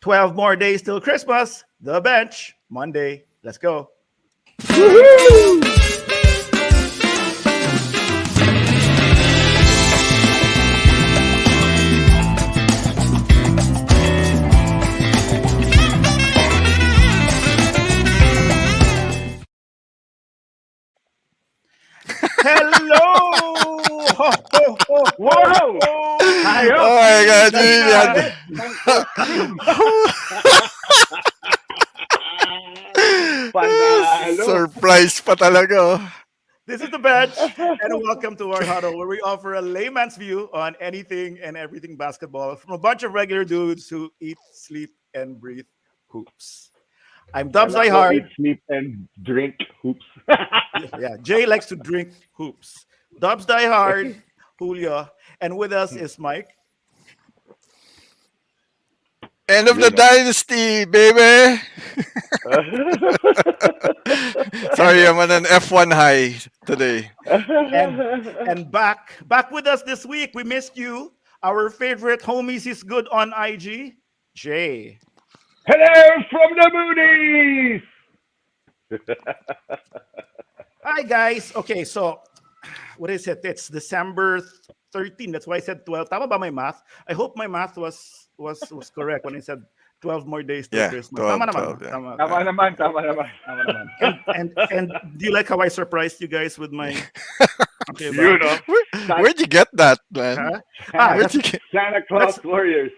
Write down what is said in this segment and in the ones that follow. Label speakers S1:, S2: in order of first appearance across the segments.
S1: 12 more days till Christmas. The bench, Monday. Let's go.
S2: Woohoo!
S1: Hello! Ho, ho, ho,
S2: Wow!
S1: ho.
S2: Ayos!
S3: Oh my God,
S2: Ganda
S3: Julian.
S2: ng costume. Panalo.
S3: Surprise pa talaga. Oh.
S1: This is the bench, and welcome to our huddle, where we offer a layman's view on anything and everything basketball from a bunch of regular dudes who eat, sleep, and breathe hoops. I'm Dubs
S2: Wala
S1: Die
S2: ko eat,
S1: Hard.
S2: sleep, and drink hoops.
S1: Yeah, Jay likes to drink hoops. Dubs Die Hard, Julio, and with us is Mike.
S3: End of the
S2: Yun, no?
S3: dynasty, baby. Sorry, I'm on an F1 high today.
S1: and and back with us this week. We missed you. Our favorite homies is good on IG, Jay.
S2: Hello from the moonies!
S1: Hi guys. Okay, so what is it? It's December 13. That's why I said 12. Tama ba my math? I hope my math was correct when I said 12 more days till
S3: Yeah,
S1: Christmas.
S3: 12,
S1: Tama naman.
S3: 12, yeah.
S1: Tama.
S2: Tama naman, tama naman.
S1: Tama naman. And do you like how I surprised you guys with my okay, ba?
S2: You know,
S3: Where'd you get that, man?
S1: Huh? Ah,
S3: Where'd you get?
S2: Santa Claus
S1: That's-
S2: Warriors.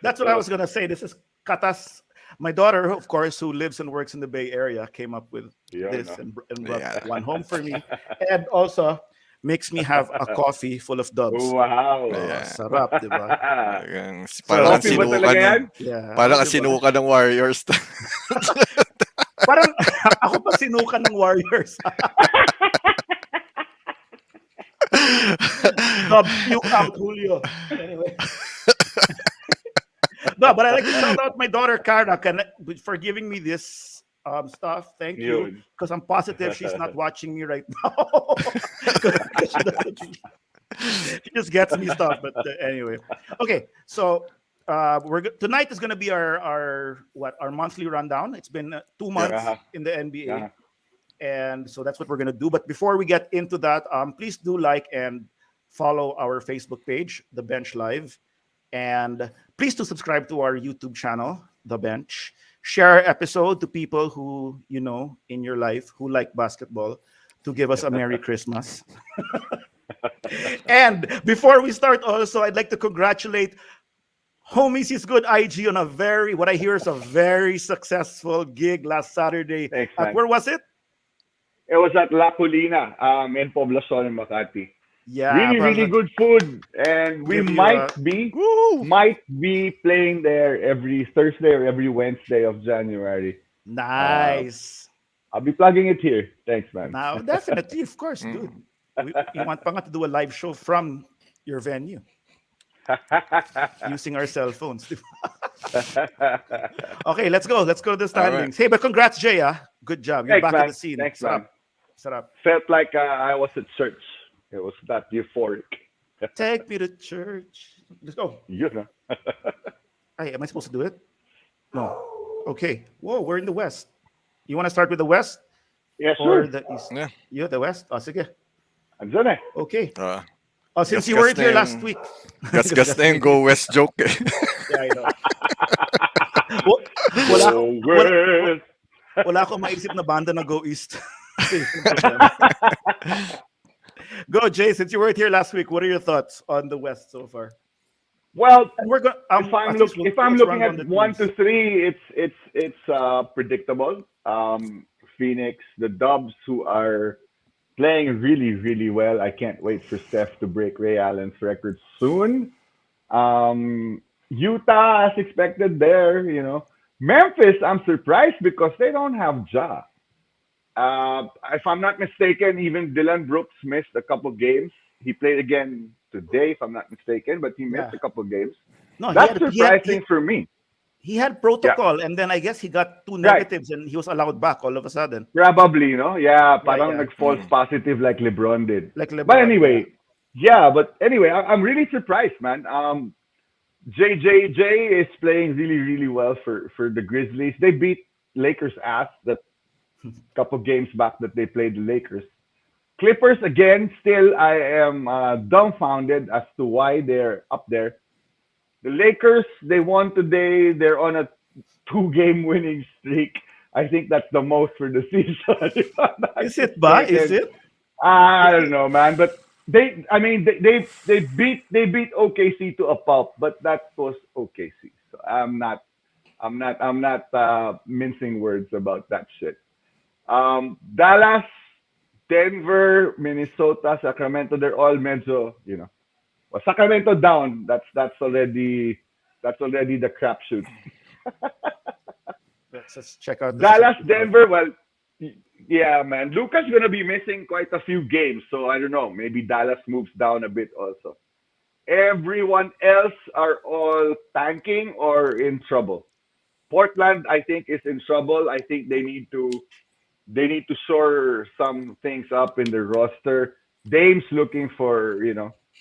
S1: That's what I was gonna say. This is Katas. My daughter, of course, who lives and works in the Bay Area, came up with
S2: Yun,
S1: this
S2: no?
S1: and brought
S3: Yeah.
S1: one home for me, and also makes me have a coffee full of dubs.
S2: Wow.
S3: Yeah.
S1: Sarap, di ba?
S3: Talagang- Parang ang
S2: Coffee ba
S3: sinuka
S2: talaga yan?
S3: ng,
S1: Yeah.
S3: parang ang
S1: Di ba?
S3: sinuka ng Warriors.
S1: Parang ako pa sinukan ng Warriors. Dub, you out, Julio. Anyway. No, but I like to shout out my daughter Cara for giving me this stuff. Thank you,
S2: Yun.
S1: because I'm positive she's not watching me right now. 'Cause she just gets me stuff. But anyway, okay. So tonight is going to be our monthly rundown. It's been 2 months
S2: Yeah.
S1: in the NBA,
S2: Yeah.
S1: and so that's what we're going to do. But before we get into that, please do like and follow our Facebook page, The Bench Live. And please do subscribe to our YouTube channel, The Bench. Share our episode to people who you know in your life who like basketball to give us a Merry Christmas. And before we start, also, I'd like to congratulate Homies is Good IG on what I hear is a very successful gig last Saturday.
S2: Thanks,
S1: At
S2: man.
S1: where was it?
S2: It was at La Colina, in Poblacion, Makati.
S1: Yeah,
S2: Really good food, and we
S1: Give you
S2: might
S1: a-
S2: be playing there every Thursday or every Wednesday of January.
S1: Nice.
S2: I'll be plugging it here. Thanks, man.
S1: Now, definitely, of course, dude. You want pa nga to do a live show from your venue using our cell phones. Okay, let's go. Let's go to the standings. Hey, but congrats, Jay. Good job. You're
S2: Thanks,
S1: back
S2: man.
S1: in the scene.
S2: Thanks,
S1: Sarap.
S2: man.
S1: Sarap.
S2: Felt like I was at church. It was that euphoric.
S1: Take me to church. Let's go.
S2: You know.
S1: Hey, am I supposed to do it? No. Okay. Whoa, we're in the West. You want to start with the West
S2: Yeah,
S1: or
S2: sure.
S1: the East?
S3: Yeah.
S1: You, the West? Oh, sige.
S2: Andun eh.
S1: Okay.
S3: Ah,
S1: Since
S3: Gas-gas
S1: you weren't
S3: na
S1: here
S3: yung-
S1: last week.
S3: gas-gas na yung Go West joke. Eh.
S1: Yeah, I know. Wala,
S2: Oh,
S1: wala,
S2: well.
S1: wala akong maisip na banda na Go East. Go, Jay. Since you weren't here last week, what are your thoughts on the West so far?
S2: Well,
S1: And we're going.
S2: if I'm looking at 1 to 3, it's predictable. Phoenix, the Dubs, who are playing really, really well. I can't wait for Steph to break Ray Allen's record soon. Utah, as expected, there. Memphis, I'm surprised because they don't have Ja. If I'm not mistaken, even Dylan Brooks missed a couple games. He played again today, if I'm not mistaken, but he missed
S1: Yeah.
S2: a couple games.
S1: No,
S2: That's surprising for me.
S1: he had protocol, and then I guess he got 2
S2: Right.
S1: negatives, and he was allowed back all of a sudden.
S2: Probably, no? Yeah, parang
S1: yeah.
S2: nag-false positive like LeBron did.
S1: Like LeBron,
S2: But anyway, I'm really surprised, man. JJJ is playing really, really well for the Grizzlies. They beat Lakers ass that couple games back that they played the Lakers. Clippers again, still I am dumbfounded as to why they're up there. The Lakers, they won today. They're on a two-game winning streak. I think that's the most for the season, if I'm not
S1: Is it ba? Is
S2: mistaken.
S1: it?
S2: I don't know, man, but I mean, they beat OKC to a pulp, but that was OKC. So I'm not mincing words about that shit. Dallas, Denver, Minnesota, Sacramento, they're all medyo, well, Sacramento down. That's already the crapshoot.
S1: Let's check out the
S2: Dallas,
S1: statistics.
S2: Denver, well, yeah, man. Luca's gonna be missing quite a few games, so I don't know. Maybe Dallas moves down a bit also. Everyone else are all tanking or in trouble. Portland, I think, is in trouble. I think they need to shore some things up in the roster. Dame's looking for,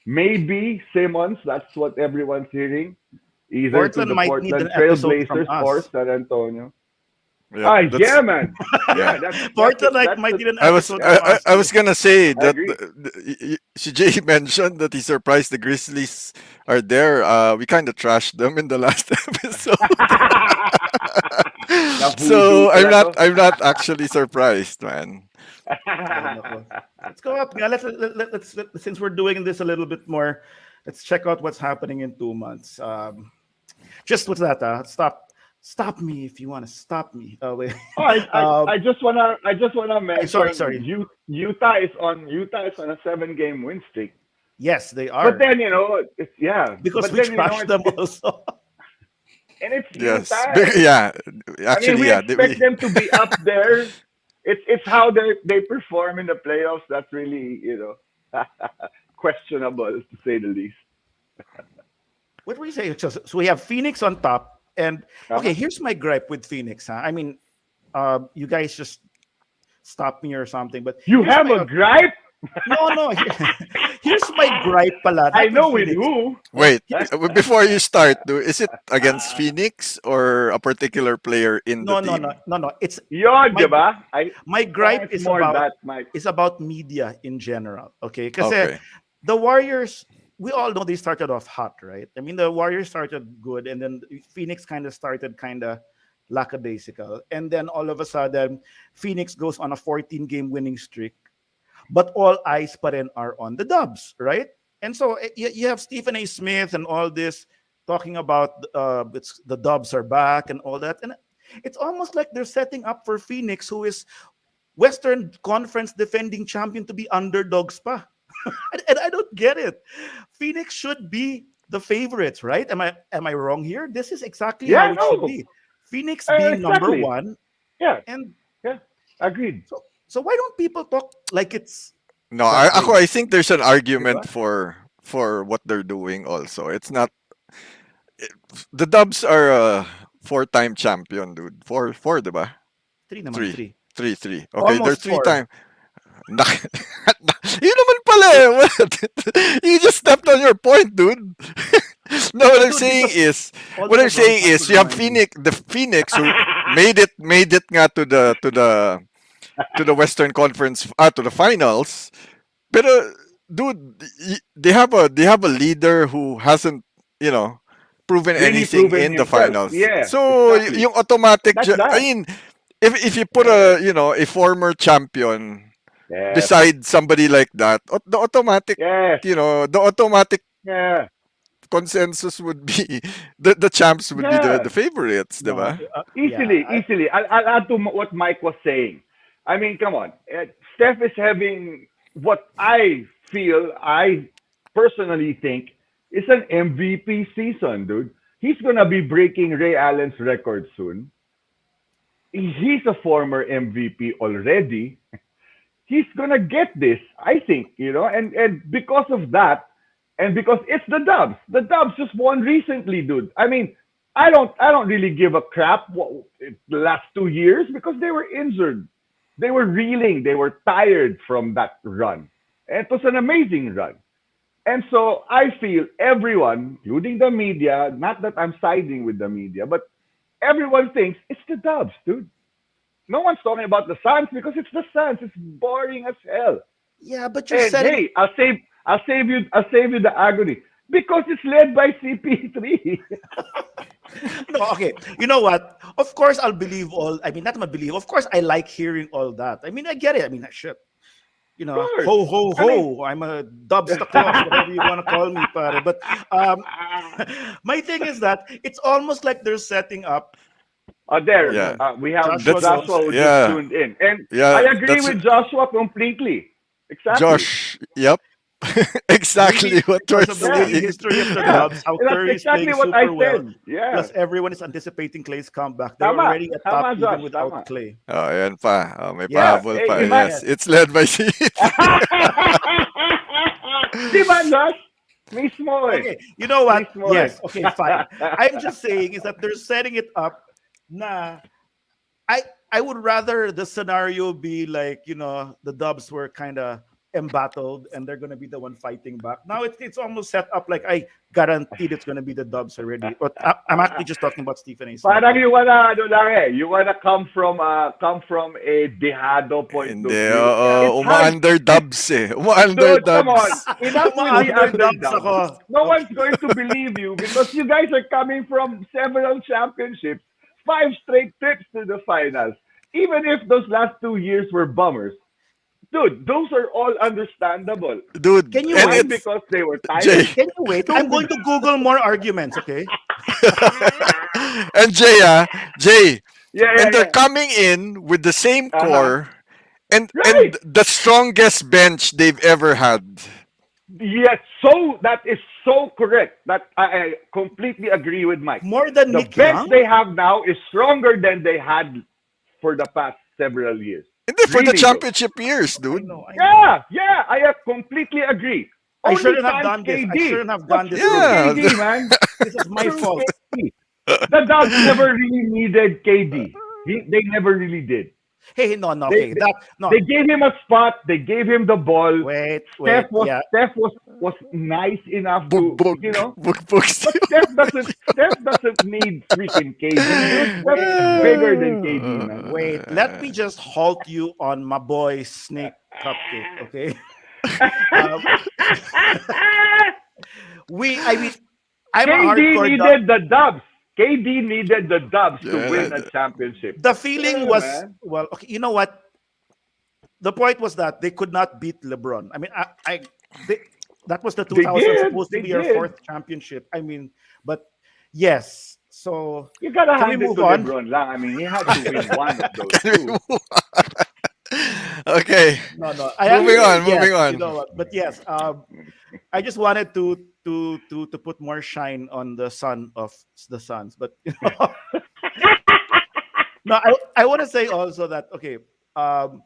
S2: maybe Simmons. That's what everyone's hearing. Either to
S1: Portland
S2: the
S1: might need
S2: Portland
S1: an episode from
S2: Trailblazers or
S1: us.
S2: San Antonio.
S3: Yeah,
S2: Yeah,
S3: that's.
S2: man. Yeah,
S1: Portland like, might need an
S3: I was
S1: episode from
S3: I,
S1: us
S3: I
S1: too.
S3: was gonna say
S2: I
S3: that
S2: agree.
S3: CJ mentioned that he surprised the Grizzlies are there. We kind of trashed them in the last episode,
S2: Na voodoo
S3: so I'm
S2: pala
S3: not
S2: to.
S3: I'm not actually surprised, man.
S1: Ay, nako. Let's go up. Yeah, since we're doing this a little bit more, let's check out what's happening in 2 months. Just what's that? Stop me if you want to stop me. Oh wait.
S2: Oh, I, I,
S1: um,
S2: I just wanna
S1: sorry,
S2: mention
S1: sorry.
S2: Utah is on a 7 game win streak.
S1: Yes, they
S2: But
S1: are
S2: then it's yeah.
S1: because
S2: But
S1: we
S2: then
S1: trashed them
S2: it's
S1: also.
S2: and it's
S3: Yes,
S2: Utah.
S3: yeah.
S2: I mean,
S3: Actually,
S2: we
S3: yeah.
S2: expect them to be up there. It's how they perform in the playoffs that's really questionable to say the least.
S1: What were you saying? So we have Phoenix on top, and okay,
S2: Uh-huh.
S1: here's my gripe with Phoenix. Huh? I mean, you guys just stop me or something, but
S2: You
S1: here's
S2: have
S1: my
S2: a gripe?
S1: no. Here's my gripe, pala.
S2: I
S1: Not with
S2: know with
S1: Phoenix.
S2: who.
S3: Wait,
S1: Here's
S3: before you start, is it against Phoenix or a particular player in the team?
S1: no. It's
S2: Yun,
S1: my
S2: di ba?
S1: my
S2: Parang
S1: gripe
S2: it's more that, Mike.
S1: is about media in general. Okay, because
S3: Okay.
S1: the Warriors, we all know they started off hot, right? I mean, the Warriors started good, and then Phoenix kind of started kind of lackadaisical, and then all of a sudden, Phoenix goes on a 14-game winning streak, but all eyes pa rin are on the Dubs, right? And so you have Stephen A. Smith and all this talking about the Dubs are back and all that, and it's almost like they're setting up for Phoenix, who is Western Conference defending champion, to be underdogs pa. And I don't get it. Phoenix should be the favorites, right? Am I wrong here? This is exactly how
S2: Yeah,
S1: it should
S2: no.
S1: be. Phoenix being number
S2: Exactly.
S1: one,
S2: Yeah,
S1: and
S2: yeah. Agreed.
S1: so why don't people talk like it's
S3: No,
S1: that way?
S3: I think there's an argument
S1: Diba?
S3: for what they're doing also. It's not the Dubs are a four-time champion, dude. Four, diba?
S1: Three naman,
S3: Three.
S1: three.
S3: Three. Okay, they're
S1: Almost
S3: three
S1: four.
S3: time. Yun naman pala eh. You just stepped on your point, dude. No,
S1: No, dude, because
S3: what I'm
S1: also Ron
S3: saying
S1: Pat
S3: is
S1: would
S3: you have
S1: remind me.
S3: Phoenix who made it nga to the Western Conference to the finals. But dude, they have a leader who hasn't, you know, proven
S2: Really
S3: anything
S2: proven
S3: in the
S2: himself.
S3: finals.
S2: Yeah,
S3: So
S2: exactly.
S3: yung automatic
S2: That's
S3: I
S2: that.
S3: mean, if you put
S2: Yeah.
S3: a former champion
S2: Yes.
S3: beside somebody like that,
S2: Yes.
S3: the automatic
S2: Yeah.
S3: consensus would be the champs would be the
S2: Yeah.
S3: favorites,
S1: No,
S3: diba?
S1: yeah,
S2: Easily. I'll add to what Mike was saying. I mean, come on. Steph is having what I personally think is an MVP season, dude. He's gonna be breaking Ray Allen's record soon. He's a former MVP already. He's gonna get this, I think, and because of that, and because it's the Dubs. The Dubs just won recently, dude. I mean, I don't really give a crap the last 2 years because they were injured. They were reeling. They were tired from that run. And it was an amazing run. And so I feel everyone, including the media, not that I'm siding with the media, but everyone thinks it's the Dubs, dude. No one's talking about the Suns because it's the Suns. It's boring as hell.
S1: Yeah, but you're
S2: And
S1: setting.
S2: hey, I'll save you the agony because it's led by CP3.
S1: No, okay. You know what? Of course, I'll believe all. I mean, not my believe. Of course, I like hearing all that. I mean, I get it. I mean, shit. You
S2: Of
S1: know,
S2: course.
S1: ho ho
S2: I mean,
S1: ho. I'm a Dubsta Claus, whatever you want to call me, pare. But um, my thing is that it's almost like they're setting up. Oh
S2: there,
S3: Yeah,
S1: no,
S2: we have
S1: Joshua
S3: that's
S2: Joshua
S1: goes.
S2: who just
S3: yeah,
S2: tuned in. And I
S3: yeah.
S2: agree
S3: That's
S2: with Joshua completely. Exactly.
S3: Josh. Yep, exactly
S1: Maybe
S3: what we're
S1: because of the
S2: Yeah.
S1: winning
S3: saying.
S1: history of the
S2: Yeah.
S1: Dubs, how
S2: And that's
S1: Curry is
S2: exactly
S1: playing
S2: what I
S1: super well.
S2: said. Yeah.
S1: Plus, everyone is anticipating Clay's comeback. They're
S2: Tama.
S1: already at top
S2: Tama,
S1: even
S2: Josh.
S1: without
S2: Tama.
S1: Clay.
S3: Oh, yan pa. Oh, may
S2: Yeah.
S1: Yes,
S3: pahabol
S2: Hey,
S3: pa.
S2: ima-
S3: Yes,
S1: yes.
S3: it's led by CP3.
S2: Di ba, Josh? Mismo eh.
S1: Okay, you know what?
S2: Mismo eh.
S1: Yes, okay, fine. I'm just saying is that they're setting it up. Nah, I I would rather the scenario be like, the Dubs were kind of embattled and they're gonna be the one fighting back. Now it's almost set up like I guaranteed it's gonna be the Dubs already. But I'm actually just talking about Stephen A. Smith.
S2: Parang you wanna, ano lang eh, you wanna come from a dehado point
S3: Hindi,
S2: of view. It's hard.
S3: uma-underdubs eh.
S2: Dude, come on.
S3: Uma-underdubs.
S2: Enough with the
S1: Uma-underdogs
S2: underdogs.
S1: ako.
S2: No
S1: Okay.
S2: one's going to believe you because you guys are coming from several championships, 5 straight trips to the finals. Even if those last 2 years were bummers, dude, those are all understandable.
S3: Dude,
S1: Can you
S3: and
S2: One,
S1: wait?
S3: it's
S2: because they were
S3: Jay.
S2: tired.
S1: Can you wait? I'm
S2: Two,
S1: going to Google more arguments, okay?
S3: And Jay,
S2: yeah, yeah,
S3: and they're
S2: yeah.
S3: coming in with the same
S2: Uh-huh.
S3: core and
S2: Right.
S3: the strongest bench they've ever had.
S2: Yes, so that is so correct. That I completely agree with Mike.
S1: More than
S2: The
S1: Nick
S2: bench
S1: Young?
S2: they have now is stronger than they had for the past several years.
S3: And then for the
S2: Really, though.
S3: championship years,
S1: I
S3: dude.
S1: know, I know.
S2: Yeah, yeah, I completely agree.
S1: I
S2: Only
S1: shouldn't have
S2: thanks
S1: done this. I
S2: KD.
S1: shouldn't have
S2: But
S1: done this,
S2: screw
S1: Jay.
S3: Yeah.
S2: KD, man.
S1: This is my
S2: Screw
S1: fault.
S2: KD. The Dubs never really needed KD. They never really did.
S1: Hey, no, no,
S2: They,
S1: okay.
S2: they
S1: That no.
S2: they gave him a spot. They gave him the ball.
S1: Wait,
S2: Steph
S1: wait.
S2: was
S1: Yeah.
S2: Steph was nice enough
S3: Bug,
S2: to
S3: bug, bug
S2: But
S3: steal.
S2: Steph doesn't need freaking KD, dude. Steph
S1: Wait,
S2: is
S1: wait,
S2: bigger than KD, man.
S1: wait. Let me just halt you on my boy Snake Cupcake, okay? Um, I mean, I'm a
S2: KD
S1: hardcore dog.
S2: needed the Dubs. KD needed the Dubs to
S3: Yeah,
S2: win a championship.
S1: The feeling
S2: Yeah,
S1: was,
S2: man.
S1: well, okay, you know what? The point was that they could not beat LeBron. I mean, they, that was the
S2: They
S1: 2000
S2: did.
S1: supposed to
S2: They
S1: be our
S2: did.
S1: fourth championship. I mean, but yes. So
S2: You gotta
S1: can we
S2: hand it
S1: move
S2: to
S1: on?
S2: LeBron lang. I mean, he had to win one of those
S3: Can we
S2: two.
S3: move on? Okay,
S1: No, no.
S3: moving on,
S1: Yes,
S3: moving
S1: you
S3: on.
S1: know what? But yes, I just wanted to put more shine on the son of the Suns. But no, I want to say also that okay. Um,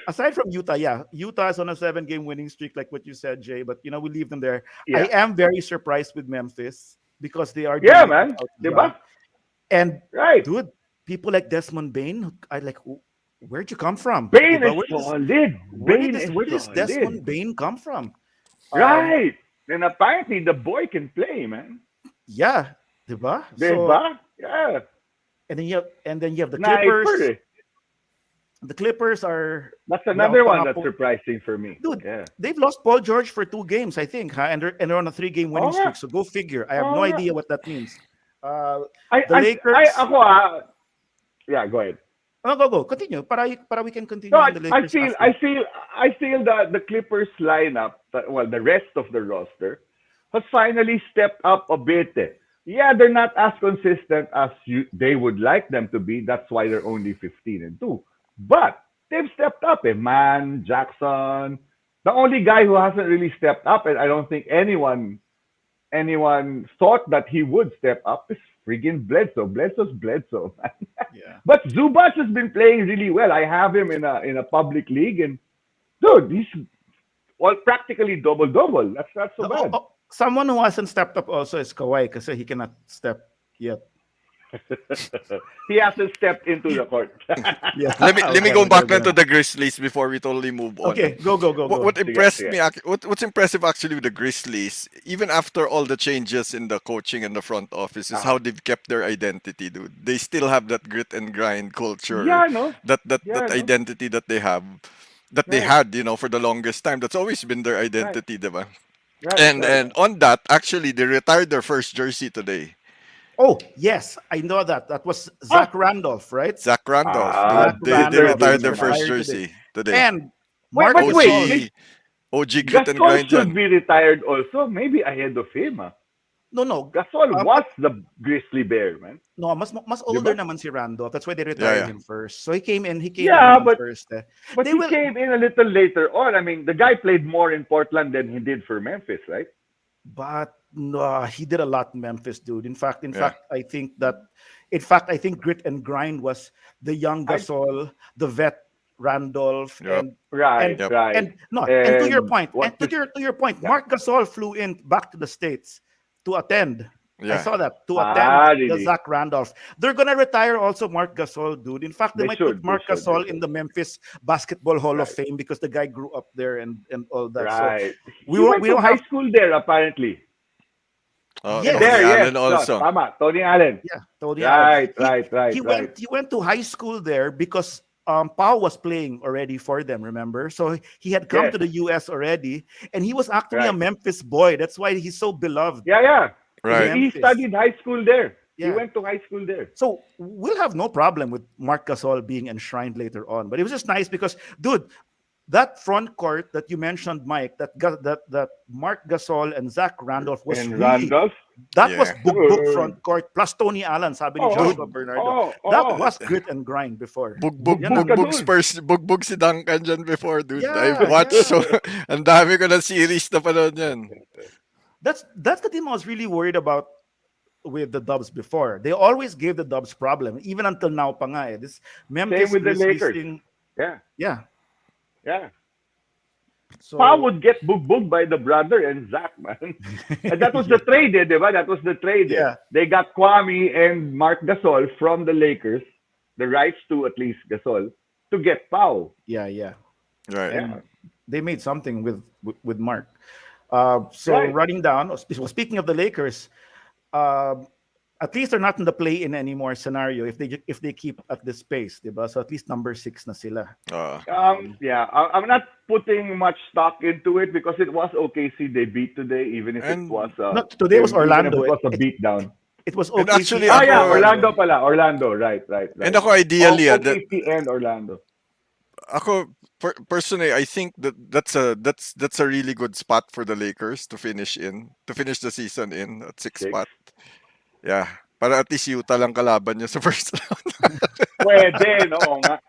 S1: Aside from Utah, yeah, Utah is on a 7 game winning streak, like what you said, Jay. But we leave them there. I
S2: Yeah.
S1: am very surprised with Memphis because they are
S2: Yeah,
S1: doing it
S2: man.
S1: without Ja.
S2: Diba?
S1: And
S2: Right.
S1: dude, people like Desmond Bain, I like. Where'd you come from?
S2: Bane
S1: Diba?
S2: is solid. Bane is
S1: Where did this
S2: solid.
S1: Desmond Bain come from? Um,
S2: Right. And apparently the boy can play, man.
S1: yeah, diba? So
S2: Diba? Yeah.
S1: and then you have the Clippers.
S2: Sniper eh.
S1: The Clippers are
S2: That's
S1: yeah,
S2: another one that's
S1: pangapo.
S2: surprising for me.
S1: Dude,
S2: Yeah.
S1: they've lost Paul George for 2 games, I think, huh? And they're on a 3 game winning
S2: Oo nga.
S1: streak. So go figure. I have
S2: Oo
S1: no
S2: nga.
S1: idea what that means.
S2: I,
S1: The
S2: I, I,
S1: Lakers.
S2: ako yeah, go ahead.
S1: Oh, go continue. Para we can continue
S2: No,
S1: on the
S2: I
S1: Lakers
S2: feel,
S1: after.
S2: I feel, I feel that the Clippers lineup, well, the rest of the roster, has finally stepped up a bit. Eh. Yeah, they're not as consistent as they would like them to be. That's why they're only 15-2. But they've stepped up. Eh. Man, Jackson. The only guy who hasn't really stepped up, and I don't think anyone thought that he would step up, is friggin' Bledsoe. Bledsoe.
S1: Yeah.
S2: But Zubac has been playing really well. I have him in a public league, and dude, he's practically double. That's not so bad.
S1: Someone who hasn't stepped up also is Kawhi because he cannot step yet.
S2: He hasn't stepped into the court.
S1: Yeah.
S3: Let me
S1: Okay,
S3: go
S1: go,
S3: back then
S1: go.
S3: to the Grizzlies before we totally move on.
S1: Okay, go, go, go,
S3: What
S1: go.
S3: what
S2: Sige,
S3: impressed
S2: sige.
S3: me what's impressive actually with the Grizzlies, even after all the changes in the coaching and the front office, is
S2: Ah.
S3: how they've kept their identity, dude. They still have that grit and grind culture,
S2: Yeah, no.
S3: that
S2: Yeah, no.
S3: identity that they have, that they
S2: Right,
S3: had, for the longest time. That's always been their
S2: right,
S3: identity, diba?
S2: right, right.
S3: And on that, actually, they retired their first jersey today.
S1: Oh, yes, I know that. That was
S2: Ah,
S1: Zach Randolph, right?
S3: Zach Randolph,
S1: Zach
S3: dude. They
S2: Mr.
S1: Randolph
S3: retired
S1: was
S3: their
S2: Gentleman.
S3: first
S1: retired today.
S3: jersey today.
S1: And
S2: Wait,
S1: Mark
S2: but wait.
S1: Gasol,
S2: Did
S3: OG grit and
S2: Gasol
S3: grind
S2: should
S3: yan.
S2: be retired also? Maybe ahead of him. Ah.
S1: no, no.
S2: Gasol
S1: Um,
S2: was the grizzly bear, man.
S1: no, mas
S2: Di
S1: older
S2: ba?
S1: naman si Randolph. That's why they
S3: Yeah,
S1: retired
S3: yeah.
S1: him first. So he came in
S2: Yeah,
S1: naman first.
S2: but
S1: They
S2: he
S1: will
S2: came in a little later on. I mean, the guy played more in Portland than he did for Memphis, right?
S1: but no, he did a lot in Memphis, dude. In
S3: Yeah.
S1: fact, I think grit and grind was the young
S2: I
S1: Gasol, the vet Randolph,
S3: Yep.
S2: right,
S1: and
S3: Yep.
S2: right.
S1: and no, and to your
S2: And
S1: point,
S2: what you
S1: Mark
S2: yeah.
S1: Gasol flew in back to the States to attend. I
S3: Yeah.
S1: saw that to attend
S2: Ah,
S1: the
S2: really?
S1: Zach Randolph. They're gonna retire also Mark Gasol, dude. In fact, they
S2: They
S1: might put
S2: should, they
S1: Mark
S2: should, they
S1: Gasol in
S2: should.
S1: the Memphis Basketball Hall of
S2: Right,
S1: Fame because the guy grew up there and all that. So
S2: right.
S1: we
S2: He
S1: won't
S2: went
S1: we
S2: to
S1: don't
S2: high
S1: have
S2: school there, apparently.
S3: Tony
S2: There,
S1: yes.
S2: yes.
S3: Allen
S2: So,
S3: also.
S2: tama. Tony Allen.
S1: Yeah, Tony Allen.
S2: Right,
S1: He
S2: right, right,
S1: he
S2: right.
S1: went he went to high school there because Pau was playing already for them, remember? So he had come
S2: Yes,
S1: to the US already, and he was actually a
S2: right.
S1: Memphis boy. That's why he's so beloved
S2: Yeah, yeah.
S1: in
S3: Right.
S2: He
S1: Memphis.
S2: studied high school there. He
S1: Yeah.
S2: went to high school there.
S1: So we'll have no problem with Marc Gasol being enshrined later on. But it was just nice because, dude, that front court that you mentioned, Mike, that Marc Gasol and Zach Randolph was
S2: And
S1: really
S2: Randolph.
S1: that was
S3: Yeah.
S1: book front court plus Tony Allen, sabi ni
S2: Oh,
S1: Joshua
S3: Dude,
S1: Bernardo.
S2: oh,
S1: That
S2: oh.
S1: was grit and grind before.
S2: Bugbog
S1: Yan
S2: ka
S1: ang,
S2: dun.
S3: Bugbog si Duncan dyan before, dude. I've
S1: yeah,
S3: watched
S1: yeah.
S3: so, ang dami ko na series na panood yan.
S1: That's the team I was really worried about with the Dubs before. They always gave the Dubs problem, even until now pa nga eh. This
S2: Same
S1: Memphis
S2: with the
S1: Grizzlies
S2: Lakers.
S1: thing,
S2: Yeah,
S1: yeah.
S2: yeah. Pa
S1: So
S2: would get bugbog by the brother and Zach, man. And that was the trade, di ba? That was the trade.
S1: yeah,
S2: They got Kwame and Mark Gasol from the Lakers, the rights to at least Gasol, to get Pau.
S1: yeah.
S3: Right.
S2: Yeah,
S1: And they made something with Mark. So
S2: right.
S1: running down. Well, speaking of the Lakers, um, at least they're not in the play-in anymore scenario if they keep at this pace, diba? So at least number 6 na sila.
S2: Yeah, I'm not putting much stock into it because it was OKC they beat today, even if it
S3: And
S2: was
S1: Not today was
S2: even if
S1: Orlando.
S2: it was a beatdown.
S1: It was
S3: and
S1: OKC
S3: actually
S2: Ah,
S1: and
S2: yeah,
S3: ako
S1: Orlando.
S2: Orlando, right,
S3: and
S2: right.
S3: ako ideally
S2: OKC and Orlando.
S3: personally I think that's a really good spot for the Lakers to finish the season in at sixth
S2: Six.
S3: spot. Yeah. Para at least Utah lang kalaban niya sa first round.
S2: Pwede, no, nga.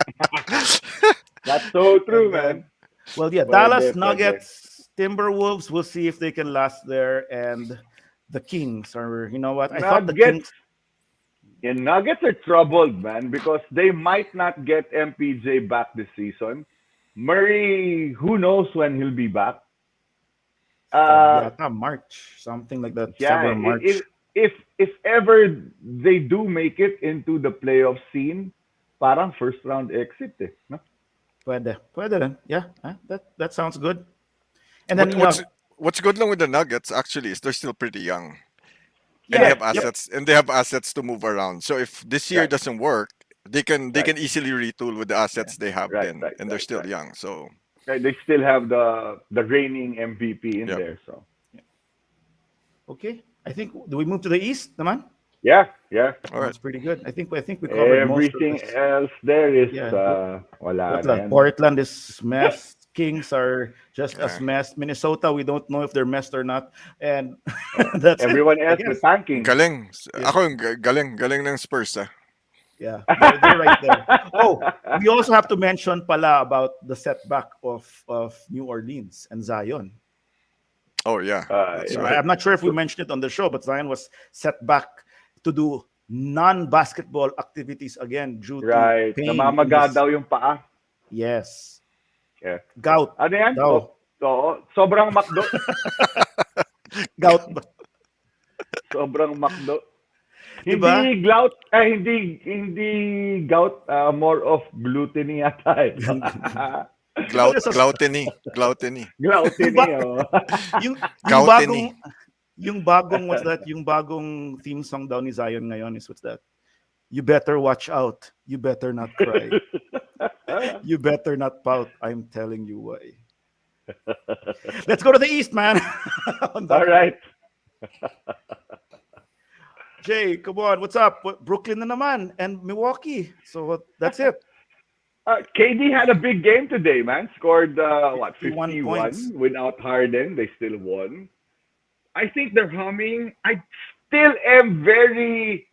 S2: That's so true,
S1: And then,
S2: man.
S1: well, yeah,
S2: Pwede,
S1: Dallas
S2: pwede.
S1: Nuggets, Timberwolves. We'll see if they can last there, and the Kings are. You know what? I thought the
S2: Nuggets,
S1: Kings.
S2: Nuggets are troubled, man, because they might not get MPJ back this season. Murray, who knows when he'll be back?
S1: Yata March, something like that.
S2: Yeah,
S1: February, March.
S2: if ever they do make it into the playoff scene, parang first round exit, eh, no?
S1: Pwede rin. Yeah, that sounds good. And
S3: What,
S1: then
S3: what's good lang with the Nuggets actually is they're still pretty young. And they
S1: yeah,
S3: have
S1: yep,
S3: assets to move around. So if this year
S2: Right,
S3: doesn't work, they can
S2: right,
S3: easily retool with the
S1: yeah,
S3: assets they have
S2: right,
S3: then,
S2: right,
S3: and they're
S2: right,
S3: still
S2: right.
S3: young. So
S2: Right, they still have the reigning MVP in
S3: yep.
S2: there, so
S1: yeah. Okay. I think do we move to the East, naman?
S2: yeah, yeah.
S3: All right.
S1: Sounds pretty good. I think we covered most of
S2: Everything
S1: this.
S2: else there is
S1: Yeah.
S2: wala
S1: What's
S2: na
S1: that?
S2: yan.
S1: Portland is mess. Kings are just as
S3: Yeah.
S1: messed. Minnesota, we don't know if they're messed or not. And
S2: Oh,
S1: that's it,
S2: everyone
S1: I
S2: else
S1: guess.
S2: with tanking.
S3: Galing.
S1: Yeah,
S3: Ako yung galing ng Spurs ah.
S1: yeah. They're right there. Oh, we also have to mention pala about the setback of New Orleans and Zion.
S3: Oh yeah, that's
S1: You know,
S3: right.
S1: I'm not sure if we mentioned it on the show, but Zion was set back to do non-basketball activities again due to
S2: Right.
S1: pain in
S2: Namamaga
S1: his
S2: daw yung paa.
S1: yes
S2: Yeah.
S1: gout.
S2: Ano yan?
S1: Daw.
S2: Sobrang makdo.
S1: Gout.
S2: Sobrang makdo.
S1: Di ba?
S2: Hindi gout, more of gluttony yata eh.
S1: No, there's a
S3: Gluttony.
S1: yung
S2: Gluttony,
S1: ba,
S2: oh.
S1: yung
S3: Gluttony.
S1: bagong what's that? Yung bagong theme song daw ni Zion ngayon is what's that? You better watch out. You better not cry. You better not pout. I'm telling you why. Let's go to the East, man. On
S2: All
S1: that note.
S2: right.
S1: Jay, come on. What's up? Brooklyn na naman and Milwaukee. So that's it.
S2: KD had a big game today, man. Scored what
S1: 51 points.
S2: 51 without Harden. They still won. I think they're humming. I still am very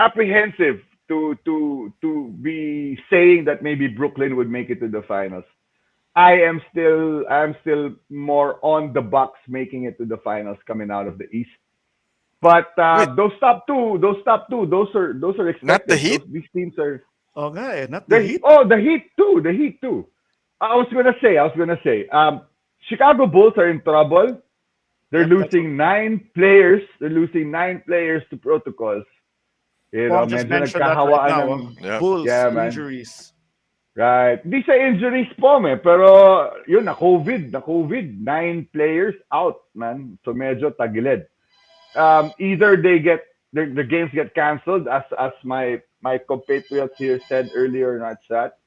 S2: apprehensive to be saying that maybe Brooklyn would make it to the finals. I'm still more on the Bucks making it to the finals coming out of the East. But
S3: Wait,
S2: those are
S3: not the
S2: expected.
S3: Heat?
S2: These teams are
S1: Okay, not the Heat.
S2: The Heat too. I was gonna say, Chicago Bulls are in trouble. They're
S1: Yep, that's what
S2: losing 9 players. They're losing 9 players to protocols.
S1: Pom just
S2: Medyo
S1: mentioned that right
S2: nagkahawaan
S1: now.
S2: ng,
S1: Oh.
S3: Yeah.
S1: Bulls,
S2: yeah, man.
S1: injuries.
S2: Right. Di sa injuries po, pero yun, na-COVID. 9 players out, man. So medyo tagilid. Either the games get canceled, as my compatriots here said earlier in our chat.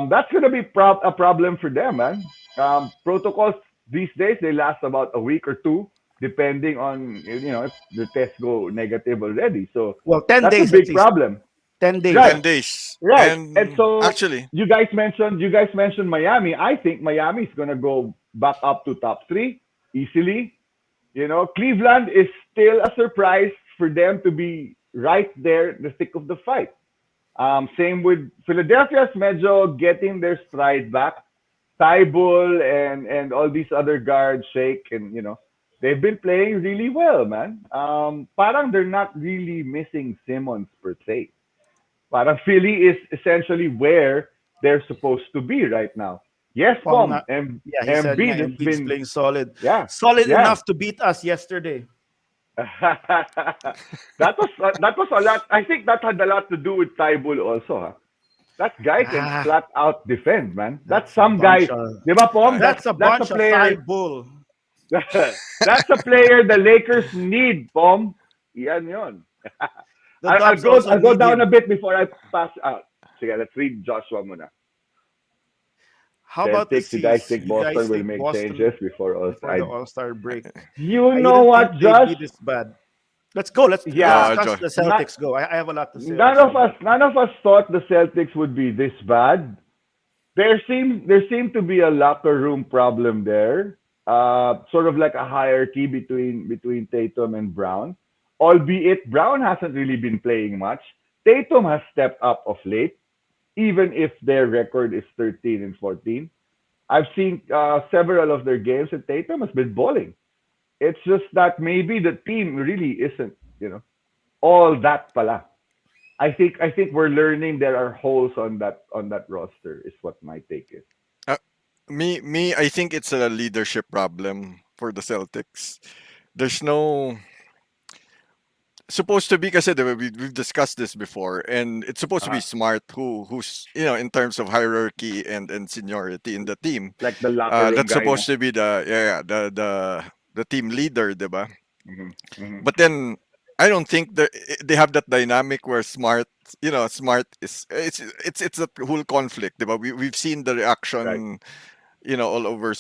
S2: That's gonna be a problem for them, man. Protocols these days they last about a week or two, depending on if the tests go negative already. So
S1: Well, 10
S2: that's a
S1: days at
S2: big
S1: least.
S2: problem.
S1: 10
S2: Right,
S1: days.
S3: 10 days.
S2: right. And
S3: And
S2: so
S3: actually,
S2: you guys mentioned Miami. I think Miami is gonna go back up to top three easily. Cleveland is still a surprise for them to be right there in the thick of the fight. Same with Philadelphia's medyo getting their stride back. Tybull and all these other guards, Shake, and they've been playing really well, man. Parang they're not really missing Simmons per se. Parang Philly is essentially where they're supposed to be right now. Yes,
S1: Pom
S2: Pom.
S1: nga.
S2: And
S1: Yeah, he said nga
S2: Embiid has
S1: Embiid's
S2: been,
S1: playing solid.
S2: yeah,
S1: Solid
S2: yeah.
S1: enough to beat us yesterday.
S2: That was a lot. I think that had a lot to do with Tybull also. Huh? That guy can
S1: Ah,
S2: flat out defend, man. That's
S1: that's a
S2: some guy.
S1: bunch of
S2: Di ba, Pom?
S3: I,
S1: that's a
S2: That's a
S1: bunch of thigh
S2: player.
S1: bull.
S2: That's a player the Lakers need, Pom. Yan yon.
S1: The
S2: I'll
S1: Dubs
S2: go.
S1: also
S2: I'll go
S1: need
S2: down a
S1: him.
S2: bit before I pass out. Sige, let's read Joshua muna.
S1: How about the
S2: Celtics, you guys
S1: C's?
S2: think
S1: You guys
S2: Boston will
S1: think
S2: make
S1: Boston
S2: changes before All
S1: before the
S2: Star?
S1: All-Star break?
S2: You
S1: I
S2: know
S1: didn't think
S2: what,
S1: they'd
S2: Josh?
S1: be this bad. Let's go. Let's
S2: Yeah,
S1: discuss
S3: Joy.
S1: the
S2: not
S1: Celtics. Go. I have a lot to say
S2: none
S1: also
S2: of
S1: on
S2: us
S1: that.
S2: none of us thought the Celtics would be this bad. There seemed to be a locker room problem there. Sort of like a hierarchy between Tatum and Brown. Albeit Brown hasn't really been playing much. Tatum has stepped up of late, even if their record is 13 and 14. I've seen several of their games, and Tatum has been balling. It's just that maybe the team really isn't, all that pala. I think we're learning there are holes on that roster is what my take is.
S3: uh, I think it's a leadership problem for the Celtics. There's no supposed to be kasi we've discussed this before, and it's supposed to be
S2: Uh-huh.
S3: smart who's in terms of hierarchy and seniority in the team.
S2: Like the locker room
S3: That's
S2: guy,
S3: supposed
S2: no?
S3: to be the team leader, diba?
S2: Hmm. Hmm.
S3: But then I don't think they have that dynamic where smart is it's a whole conflict, diba? We've seen the
S2: Right,
S3: reaction all over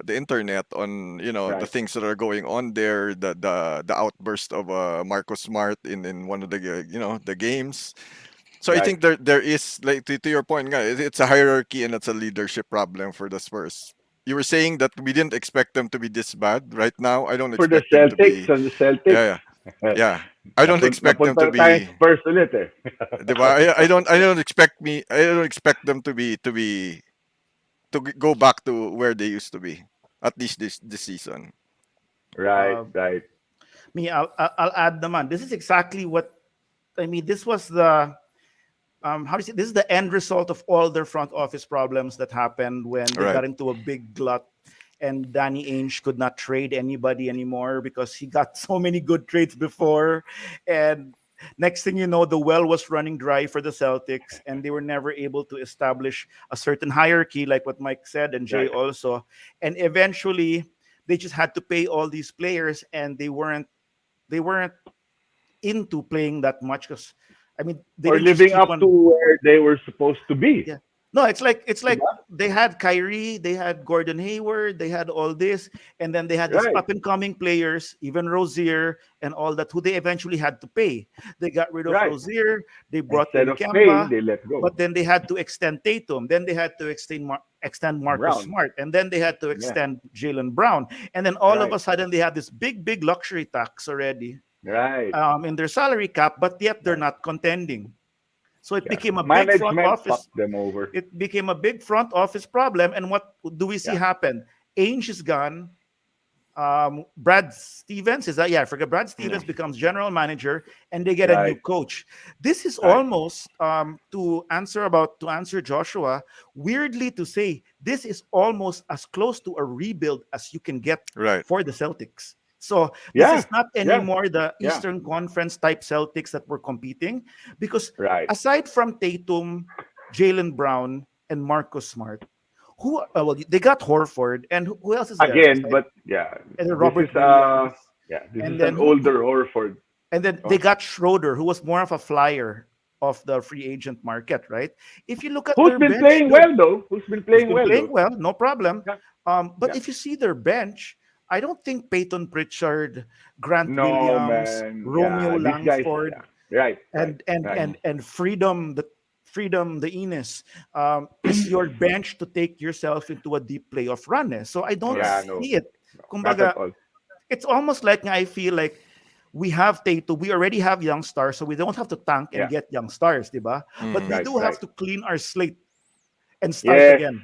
S3: the internet on the
S2: right,
S3: things that are going on there, the outburst of Marcus Smart in one of the the games. So I
S2: right.
S3: think there is, like, to your point nga, it's a hierarchy and it's a leadership problem for the Spurs. You were saying that we didn't expect them to be this bad. Right now I don't
S2: For the
S3: expect them to
S2: Celtics,
S3: be.
S2: on the Celtics,
S3: Yeah, yeah, yeah. I don't expect them
S2: napunta
S3: to
S2: na tayong
S3: be.
S2: Spurs ulit eh.
S3: 'Di ba? I don't expect them to go back to where they used to be, at least this season.
S2: Right,
S1: Uh,
S2: right.
S1: Me, I'll add naman. This is exactly what I mean. This was the how do you say? This is the end result of all their front office problems that happened when they
S3: Right.
S1: got into a big glut and Danny Ainge could not trade anybody anymore because he got so many good trades before. And next thing you know, the well was running dry for the Celtics, and they were never able to establish a certain hierarchy, like what Mike said and Jay
S2: Right.
S1: also. And eventually, they just had to pay all these players, and they weren't into playing that much because, I mean, they
S2: Or
S1: didn't just
S2: living
S1: keep
S2: up to
S1: on.
S2: where they were supposed to be.
S1: Yeah. No, it's like
S2: Diba?
S1: they had Kyrie, they had Gordon Hayward, they had all this, and then they had these
S2: Right.
S1: up and coming players, even Rozier and all that, who they eventually had to pay. They got rid of
S2: Right.
S1: Rozier, they brought
S2: Instead
S1: in
S2: of paying,
S1: Kemba,
S2: they let go.
S1: but then they had to extend Tatum, then they had to extend Marcus
S2: Brown.
S1: Smart, and then they had to
S2: Yeah.
S1: extend Jalen Brown, and then all of
S2: Right.
S1: a sudden they have this big luxury tax already
S2: Right.
S1: in their salary cap, but yet they're
S2: Right.
S1: not contending. So it
S2: Yeah.
S1: became a big front
S2: Management
S1: office.
S2: fucked them over.
S1: It became a big front office problem. And what do we see
S2: Yeah.
S1: happen? Ainge is gone. Brad Stevens is that? Yeah, I forget. Brad
S2: Yeah.
S1: Stevens becomes general manager, and they get a new
S2: Right.
S1: coach. This is
S2: Right.
S1: almost to answer Joshua. Weirdly to say, this is almost as close to a rebuild as you can get
S3: Right.
S1: for the Celtics. So this
S2: Yeah.
S1: is not
S2: Yeah.
S1: anymore the
S2: Yeah.
S1: Eastern Conference type Celtics that were competing, because
S2: Right.
S1: aside from Tatum, Jalen Brown, and Marcus Smart, well, they got Horford, and who else is there?
S2: Again, but yeah,
S1: And then
S2: this
S1: Robert
S2: is
S1: Williams,
S2: this is
S1: and
S2: an
S1: then
S2: older Orford.
S1: they
S2: Oh.
S1: got Schroeder, who was more of a flyer of the free agent market, right? If you look at
S2: Who's
S1: their
S2: been
S1: bench,
S2: playing well though? Who's been
S1: who's
S2: playing
S1: been
S2: well
S1: playing
S2: though?
S1: well, no problem.
S2: Yeah.
S1: But
S2: Yeah.
S1: if you see their bench, I don't think Peyton Pritchard, Grant
S2: No
S1: Williams,
S2: man.
S1: Romeo
S2: Yeah. These guys.
S1: Langford,
S2: Yeah. Right. Right.
S1: and and
S2: Right.
S1: and and freedom the Enos is your bench to take yourself into a deep playoff run. So I don't
S3: Right.
S2: Yeah. No.
S1: see it.
S2: No. Not
S1: Kumbaga,
S2: at all.
S1: it's almost like I feel like we have Tato, we already have young stars, so we don't have to tank and
S2: Yeah.
S1: get young stars, diba? But we
S3: Mhm.
S2: Right.
S1: do have
S2: Right.
S1: to clean our slate and start
S2: Yes.
S1: again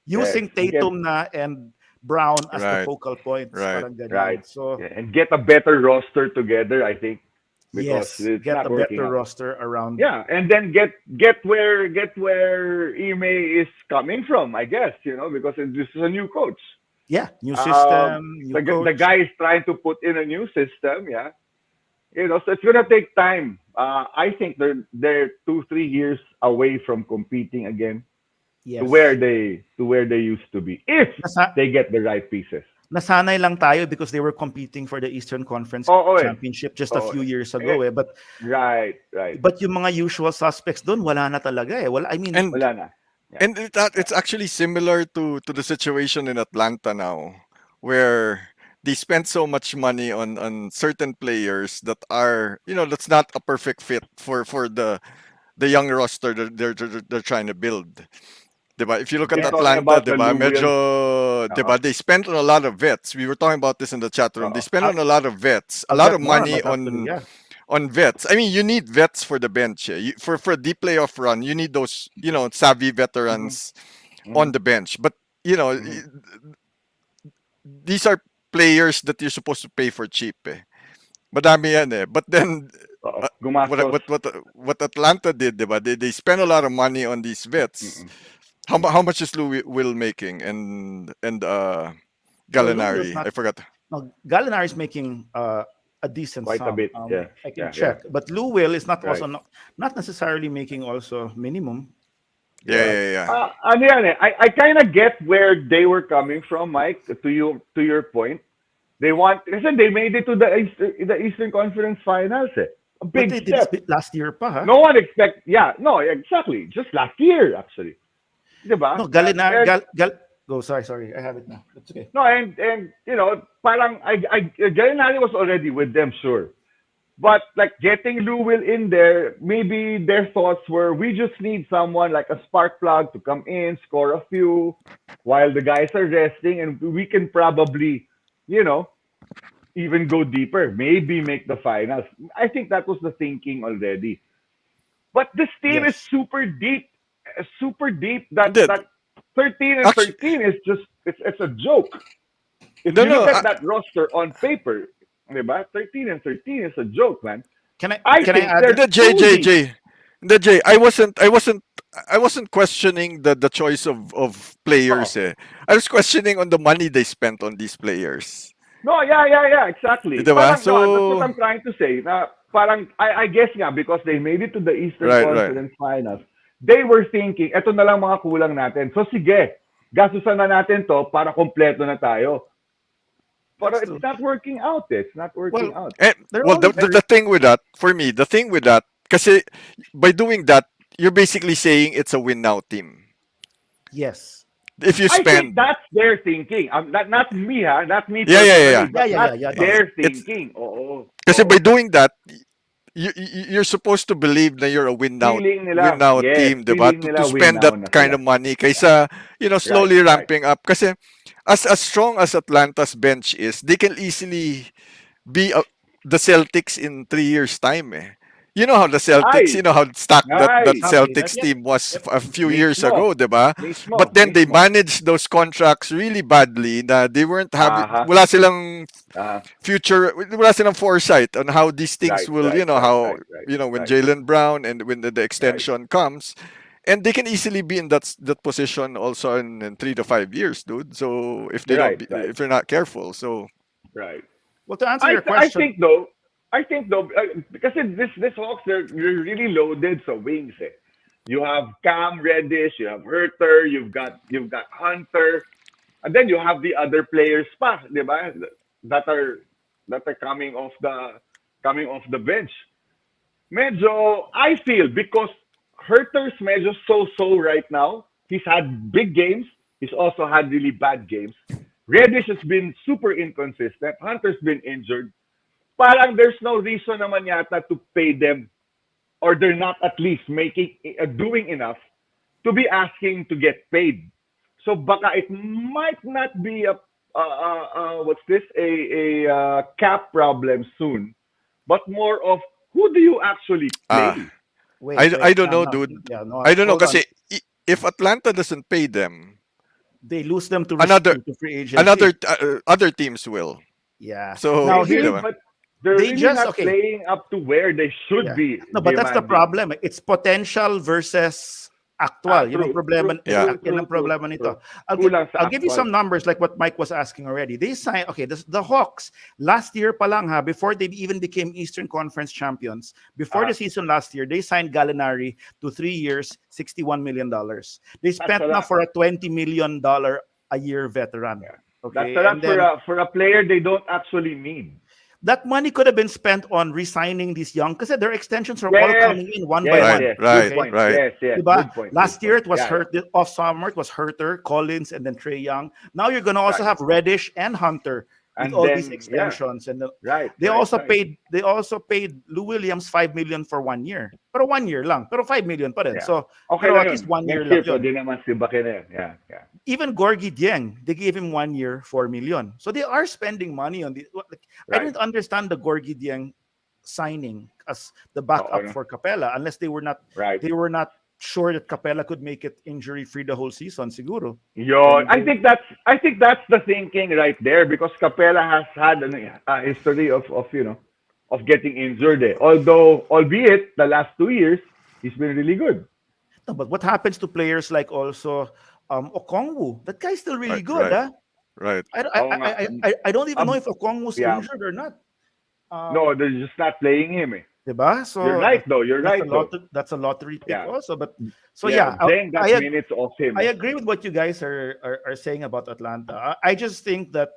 S2: Yes.
S1: using
S2: And get
S1: Tatum na and Brown as the
S3: Right.
S1: focal points,
S3: Right.
S1: parang
S2: right.
S1: ganyan. So
S2: Yeah. And get a better roster together. I think because
S1: yes,
S2: it's
S1: get
S2: not
S1: a
S2: working
S1: better
S2: out.
S1: roster around.
S2: Yeah, and then get where Ime is coming from, I guess, because this is a new coach.
S1: Yeah, new
S2: Um,
S1: system, new
S2: the
S1: coach.
S2: guy is trying to put in a new system, yeah. So it's gonna take time. I think they're 2-3 years away from competing again
S1: Yes.
S2: to where they used to be if
S1: Nasa,
S2: they get the right pieces.
S1: nasanay lang tayo because they were competing for the Eastern Conference
S2: Oo eh.
S1: Championship just a
S2: Oo
S1: few
S2: eh.
S1: years
S2: Eh,
S1: ago, eh. But
S2: right, right.
S1: but yung mga usual suspects doon, wala na talaga, eh. Wala, I mean,
S3: And
S2: Wala na. Yeah, yeah.
S3: it's actually similar to the situation in Atlanta now, where they spend so much money on certain players that are, that's not a perfect fit for the young roster that they're trying to build. 'Di ba? If you look at
S2: You're
S1: yes,
S2: talking
S3: Atlanta,
S2: about
S3: 'di
S2: the
S3: ba?
S2: Lou Will.
S3: Medyo, 'di
S2: Uh-uh.
S3: ba? They spent on a lot of vets. We were talking about this in the chat room. They
S2: Uh-uh.
S3: spent on a lot of vets, a
S1: I'll
S3: lot
S1: get
S3: of
S1: more
S3: money
S1: about actually, yeah.
S3: on vets. I mean, you need vets for the bench. For a deep playoff run, you need those, savvy
S2: Mm-hmm.
S3: veterans
S2: Mm-hmm.
S3: on the bench. But
S2: Mm-hmm.
S3: these are players that you're supposed to pay for cheap. Madami yan eh. But then
S2: Uh-oh.
S3: uh, what
S2: Gumastos.
S3: what what what Atlanta did, diba? They spent a lot of money on these vets.
S2: Mm-mm.
S3: How much is Louis Will making and
S1: Well, Lou Will's
S3: Gallinari?
S1: not.
S3: I forgot.
S1: No, Gallinari is making a decent
S2: Quite a
S1: sum.
S2: bit. Yeah.
S1: I can
S2: Yeah. Yeah.
S1: check, but Lou Will is not
S2: Right.
S1: also not necessarily making also minimum.
S3: Yeah,
S2: Yeah.
S1: Diba?
S3: yeah, yeah.
S2: Ano yan eh, I kind of get where they were coming from, Mike, to your point. They want, kasi they made it to the Eastern Conference Finals eh. A
S1: But
S2: big
S1: they did
S2: step.
S1: last year pa, ha?
S2: No one no, exactly. Just last year, actually. Diba?
S1: No, Gallinari,
S2: And,
S1: go. Sorry, I have it now. That's okay.
S2: no, and parang, Gallinari was already with them, sure. But like getting Lou Will in there, maybe their thoughts were we just need someone like a spark plug to come in, score a few while the guys are resting, and we can probably, you know, even go deeper, maybe make the finals. I think that was the thinking already. But this team is
S1: Yes.
S2: super deep.
S3: It
S2: That
S3: did.
S2: that 13 and
S3: Actually,
S2: 13 is just it's a joke. If
S3: no,
S2: you look
S3: no.
S2: at that roster on paper, diba? 13 and 13 is a joke, man.
S1: Can I
S2: I
S1: can I
S2: think
S1: add?
S2: they're
S3: The J
S2: too
S3: J
S2: deep.
S3: J, the J. I wasn't I wasn't questioning the choice of
S2: Oh,
S3: players. Eh. I was questioning on the money they spent on these players.
S2: no, yeah, exactly.
S3: Diba?
S2: Parang, no, that's what
S3: So
S2: I'm trying to say. Na, parang, I guess nga, because they made it to the Eastern
S3: right.
S2: Conference Finals, they were thinking, eto na lang mga kulang natin. So sige, gastusan na natin to para kompleto na tayo. But
S1: That's
S2: it's
S1: true.
S2: not working out. It's not working
S1: Well,
S2: out.
S3: And
S1: they're
S3: well,
S1: always
S3: the thing with that, for me, the thing with that, kasi by doing that, you're basically saying it's a win now team.
S1: yes.
S3: If you
S2: I think
S3: spend,
S2: that's their thinking. Not me, ha? Not me
S3: yeah.
S2: personally,
S1: Yeah,
S2: but
S1: yeah, yeah,
S2: that's
S1: yeah.
S3: Uh,
S1: This
S2: their
S3: It's
S2: thinking. Oo,
S3: kasi by
S2: oo.
S3: doing that, you're supposed to believe that you're a win
S2: Yes,
S3: now team, diba?
S2: feeling
S3: To
S2: nila win
S3: spend
S2: now
S3: that
S2: na
S3: kind
S2: sila.
S3: of money
S2: Yeah,
S3: kaysa,
S2: right,
S3: slowly
S2: right.
S3: ramping up. Kasi as strong as Atlanta's bench is, they can easily be the Celtics in 3 years' time. Eh. You know how the Celtics,
S2: Ay,
S3: how stacked that
S2: ay,
S1: exactly that.
S3: Celtics
S1: Yep.
S3: team was
S1: Yep.
S3: a few years
S2: mismo,
S3: ago, diba? But
S2: mismo,
S3: then they
S2: mismo.
S3: managed those contracts really badly na they weren't having,
S2: Aha,
S3: wala silang
S2: uh,
S3: wala silang foresight on how these things
S2: right,
S3: will,
S2: right, right,
S3: how,
S2: right, right,
S3: when
S2: right,
S3: Jalen Brown and when the
S2: right.
S3: extension comes, and they can easily be in that position also in 3 to 5 years, dude. So
S2: Right, right,
S3: if they're not careful, so
S2: right.
S1: Well, to answer
S2: I
S1: your
S2: I
S1: question,
S2: think though, because this Hawks they're really loaded so wings. Eh. You have Cam Reddish, you have Herter, you've got Hunter, and then you have the other players pa, di ba? That are that are coming off the bench. Medyo I feel because Herter's medyo so right now. He's had big games. He's also had really bad games. Reddish has been super inconsistent. Hunter's been injured. Parang there's no reason naman yata to pay them or they're not at least making doing enough to be asking to get paid. So baka it might not be a what's this a cap problem soon, but more of who do you actually
S3: ah,
S2: play?
S3: I
S1: wait.
S3: don't know,
S1: No.
S3: dude.
S1: Yeah, no.
S3: I don't know
S1: Hold on.
S3: kasi if Atlanta doesn't pay them,
S1: They lose them to
S3: another
S1: to free agency.
S3: other teams will.
S1: Yeah.
S3: So,
S1: Now
S2: Maybe,
S1: here
S3: diba?
S2: but they're
S1: they
S2: really
S1: just
S2: not
S1: okay.
S2: playing up to where they should
S1: Yeah.
S2: be
S1: No, but that's the
S2: demanding.
S1: problem. It's potential versus actual. Yun ang
S2: True,
S1: problema,
S2: true,
S3: Yeah.
S2: true,
S1: yan ang
S2: true, true,
S1: problema nito.
S2: true. Kulang
S1: I'll
S2: sa
S1: give you some
S2: actual.
S1: numbers like what Mike was asking already. They signed, okay, the Hawks, last year pa lang ha, before they even became Eastern Conference champions, before the
S2: Ah,
S1: season last year, they signed Gallinari to 3 years, $61 million. They
S2: that's a
S1: spent now
S2: lot.
S1: for a $20 million a year veteran.
S2: Yeah. That's a
S1: Okay,
S2: lot
S1: and then
S2: for a player they don't actually need.
S1: that money could have been spent on resigning these young because their extensions are all
S2: Yes.
S1: coming in one by
S2: Yes,
S3: Right,
S1: one.
S2: yes. Good
S3: right,
S1: Okay.
S2: point.
S3: right.
S2: Yes, yes.
S1: Diba?
S2: Good point. Good
S1: Last year
S2: point.
S1: it was
S2: Yeah, yeah.
S1: off summer, it was Herter, Collins, and then Trey Young. Now you're gonna also
S2: Right.
S1: have Reddish and Hunter with
S2: And
S1: all these
S2: then yeah.
S1: extensions. And
S2: Right,
S1: they
S2: right,
S1: also
S2: right.
S1: paid Lou Williams 5 million for 1 year. Pero 1 year lang. Pero 5 million pa rin.
S2: Yeah.
S1: So
S2: Okay
S1: pero
S2: lang
S1: at
S2: yun.
S1: least 1 year
S2: Next
S1: lang
S2: year,
S1: yun.
S2: pwede naman si Bakene. Yeah, yeah.
S1: Even Gorgie Dieng, they gave him 1 year, 4 million. So they are spending money on the. Like, I
S2: Right.
S1: didn't understand the Gorgie Dieng signing as the
S2: Oo,
S1: backup
S2: no?
S1: for Capella unless
S2: Right.
S1: they were not sure that Capella could make it injury free the whole season. Siguro.
S2: Yon.
S1: Then
S2: I think that's the thinking right there because Capella has had a history of getting injured. Eh. Although, albeit the last 2 years, he's been really good.
S1: no, but what happens to players like also Okongwu? That guy's still really
S3: Right,
S1: good,
S3: right,
S1: huh?
S3: right.
S2: Oo nga.
S1: I don't even know
S2: Um,
S1: if Okongwu's
S2: yeah.
S1: injured or not.
S2: No,
S1: Um,
S2: they're just not playing him. Eh.
S1: diba?
S2: You're
S1: So
S2: right though. You're
S1: that's
S2: right though.
S1: that's a lottery pick
S2: Yeah.
S1: also. But so
S2: Yeah.
S1: yeah,
S2: Zeng got
S1: I
S2: minutes off him.
S1: I
S2: Eh.
S1: agree with what you guys are saying about Atlanta. I just think that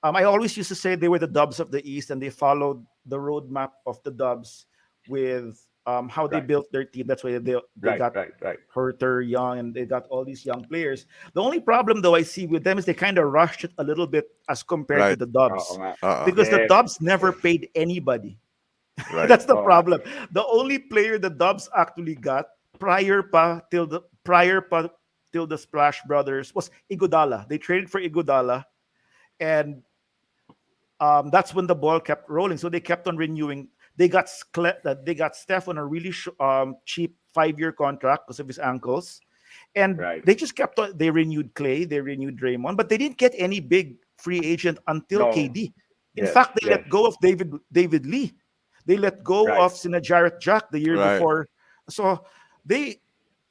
S1: I always used to say they were the Dubs of the East, and they followed the roadmap of the Dubs with how they
S2: Right.
S1: built their team. That's why they
S2: Right.
S1: got
S2: Right. Right.
S1: Herter, Young, and they got all these young players. The only problem though I see with them is they kind of rushed it a little bit as compared to
S3: Right.
S1: the
S2: Oo
S1: Dubs,
S2: nga.
S1: because the
S2: Yes.
S1: Dubs never
S2: Yes.
S1: paid anybody.
S3: Right.
S1: That's the
S2: Oo nga.
S1: problem. The only player the Dubs actually got prior pa till the Splash Brothers was Iguodala. They traded for Iguodala, and that's when the ball kept rolling. So they kept on renewing. They got Steph on a really cheap 5 year contract because of his ankles, and
S2: Right.
S1: they just kept on. They renewed Clay, they renewed Draymond, but they didn't get any big free agent until
S2: No.
S1: KD. In
S2: Yes.
S1: fact, they
S2: Yes.
S1: let go of David Lee. They let go
S2: Right.
S1: of Sina Jarrett Jack the year
S3: Right.
S1: before. So they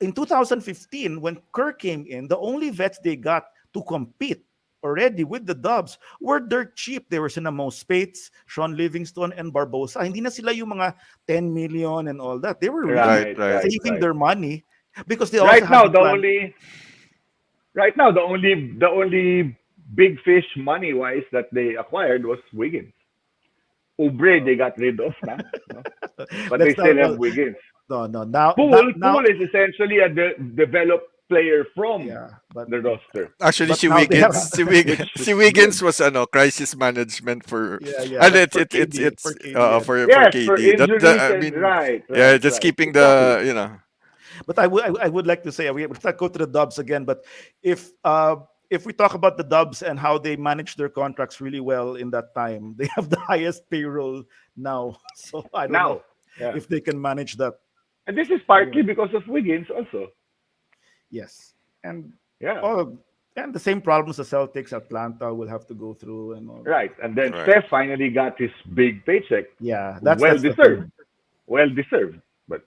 S1: in 2015, when Kerr came in, the only vets they got to compete already with the Dubs were dirt cheap. They were sina Mo Spates, Sean Livingston, and Barbosa. Hindi na sila yung mga 10 million and all that. They were really
S3: Right,
S2: Right,
S3: right.
S2: right,
S1: saving
S2: right.
S1: their money because they also
S2: Right
S1: had
S2: now,
S1: the plan.
S2: the only big fish money wise that they acquired was Wiggins. Ubre they got rid of na, no? But they
S1: Let's
S2: still
S1: not,
S2: have
S1: well,
S2: Wiggins.
S1: no, no. Now,
S2: Poole is essentially a developed player from
S1: yeah, but
S2: the roster,
S3: Actually,
S1: but now they have,
S2: which
S3: Si
S2: is good.
S3: Wiggins was crisis management for,
S1: yeah, yeah.
S3: and
S1: But
S3: it's
S1: for
S3: it, it's
S1: KD,
S3: it's
S1: for KD, and
S3: for
S2: Yes, for
S3: KD.
S2: injuries
S3: I
S2: and
S3: mean, yeah, just
S2: right,
S3: keeping
S2: exactly.
S1: but I would like to say, let's not go to the Dubs again. But if we talk about the Dubs and how they manage their contracts really well in that time, they have the highest payroll now. So I don't know
S2: Now, yeah,
S1: if they can manage that.
S2: and this is
S1: Anyway,
S2: partly because of Wiggins also.
S1: yes, and
S2: Yeah,
S1: all and the same problems the Celtics, Atlanta will have to go through and all that.
S2: right. And then
S3: right.
S2: Steph finally got his big paycheck,
S1: Yeah,
S2: well
S1: that's the thing.
S2: deserved, well deserved. But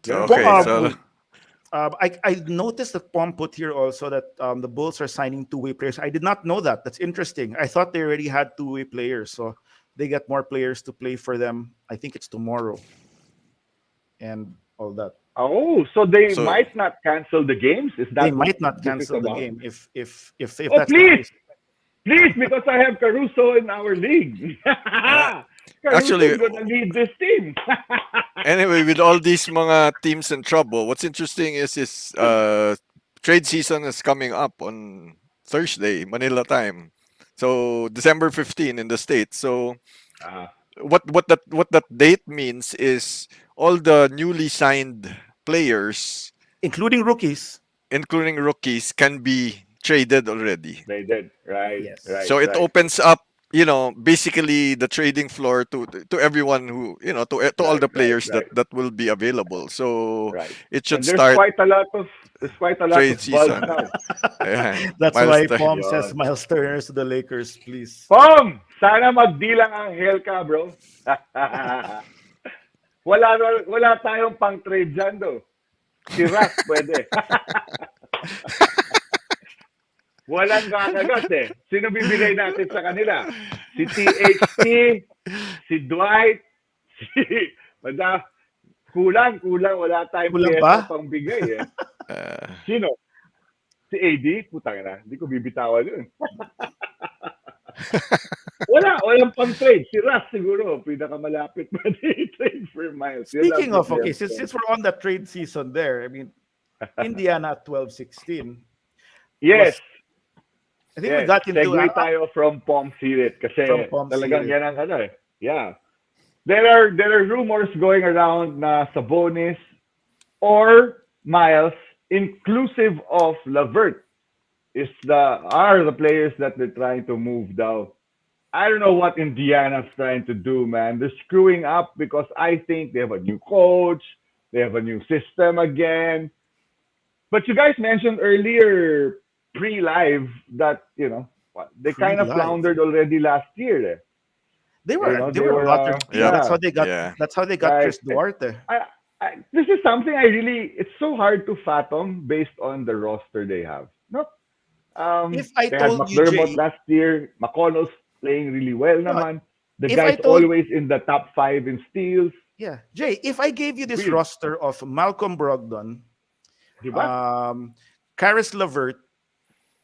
S3: So
S2: yeah,
S1: Po-
S3: okay,
S2: yeah.
S3: so
S1: I noticed that Pom put here also that the Bulls are signing two-way players. I did not know that. That's interesting. I thought they already had two-way players, so they get more players to play for them. I think it's tomorrow and all that.
S2: Oh, so they
S3: so
S2: might not cancel the games? Is
S1: They
S2: that what
S1: might not
S2: this is
S1: cancel the
S2: about?
S1: game if
S2: Oh,
S1: that's the
S2: please,
S1: case.
S2: please, because I have Caruso in our league.
S3: uh,
S2: Caruso
S3: actually,
S2: is gonna lead this team.
S3: anyway, with all these mga teams in trouble, what's interesting is trade season is coming up on Thursday, Manila time. So December 15 in the States. So
S2: Ah,
S3: what that date means is all the newly signed players,
S1: Including rookies.
S3: including rookies, can be traded already.
S2: they did. Right,
S1: Yes.
S2: right,
S3: So it
S2: right,
S3: opens up, basically the trading floor to everyone who, to all
S2: right,
S3: the
S2: right,
S3: players that
S2: right,
S3: that will be available. So
S2: right.
S3: it should
S2: And there's
S3: start
S2: quite a lot of
S3: trade
S2: buzz
S3: season.
S2: now.
S3: Yeah,
S1: That's
S3: Miles
S1: why
S3: Turner.
S1: Pom says
S2: Yon.
S1: Miles Turner to the Lakers, please.
S2: Pom, sana magdilang ang hell ka, bro. Wala tayong pang trade dyan, do. Si Ras pwede. Walang kakagat eh. Sino bibigay natin sa kanila? Si THT, si Dwight, si... Mada, kulang. Wala tayong
S1: Kulang
S2: pyesa
S1: pa?
S2: pang bigay eh.
S3: Uh,
S2: Sino? Si AD? Putang na. Hindi ko bibitawan yun. Walang pang trade. Si Ras siguro, pinakamalapit pa i-trade for Miles. Yun lang
S1: Speaking of, okay,
S2: problema.
S1: since we're on the trade season there, I mean, Indiana at 12-16
S2: Yes.
S1: was, I think we
S2: Yes.
S1: got into
S2: Segue tayo from Pom Sirit
S1: from
S2: kasi
S1: Pom
S2: talagang
S1: Sirit.
S2: yan ang ano eh. Yeah. There are rumors going around na Sabonis or Miles, inclusive of Lavert, are the players that they're trying to move down. I don't know what Indiana's trying to do, man. They're screwing up because I think they have a new coach, they have a new system again. But you guys mentioned earlier pre-live that they kind of
S1: Pre-live.
S2: floundered already last year. Eh.
S1: They
S2: You
S1: were
S2: know,
S1: they
S2: they
S1: were a
S2: were
S1: lottery team.
S3: yep.
S2: yeah,
S1: That's how they got
S2: right.
S1: Chris Duarte.
S2: This is something it's so hard to fathom based on the roster they have. No,
S1: If I
S2: they had
S1: told you,
S2: McDermott
S1: Jay,
S2: last year. McConnell's playing really well,
S1: no,
S2: naman. The
S1: if I
S2: guy's
S1: told
S2: always in the top 5 in steals.
S1: yeah, Jay, if I gave you this
S2: Weird,
S1: roster of Malcolm Brogdon,
S2: di ba?
S1: um, Karis LeVert,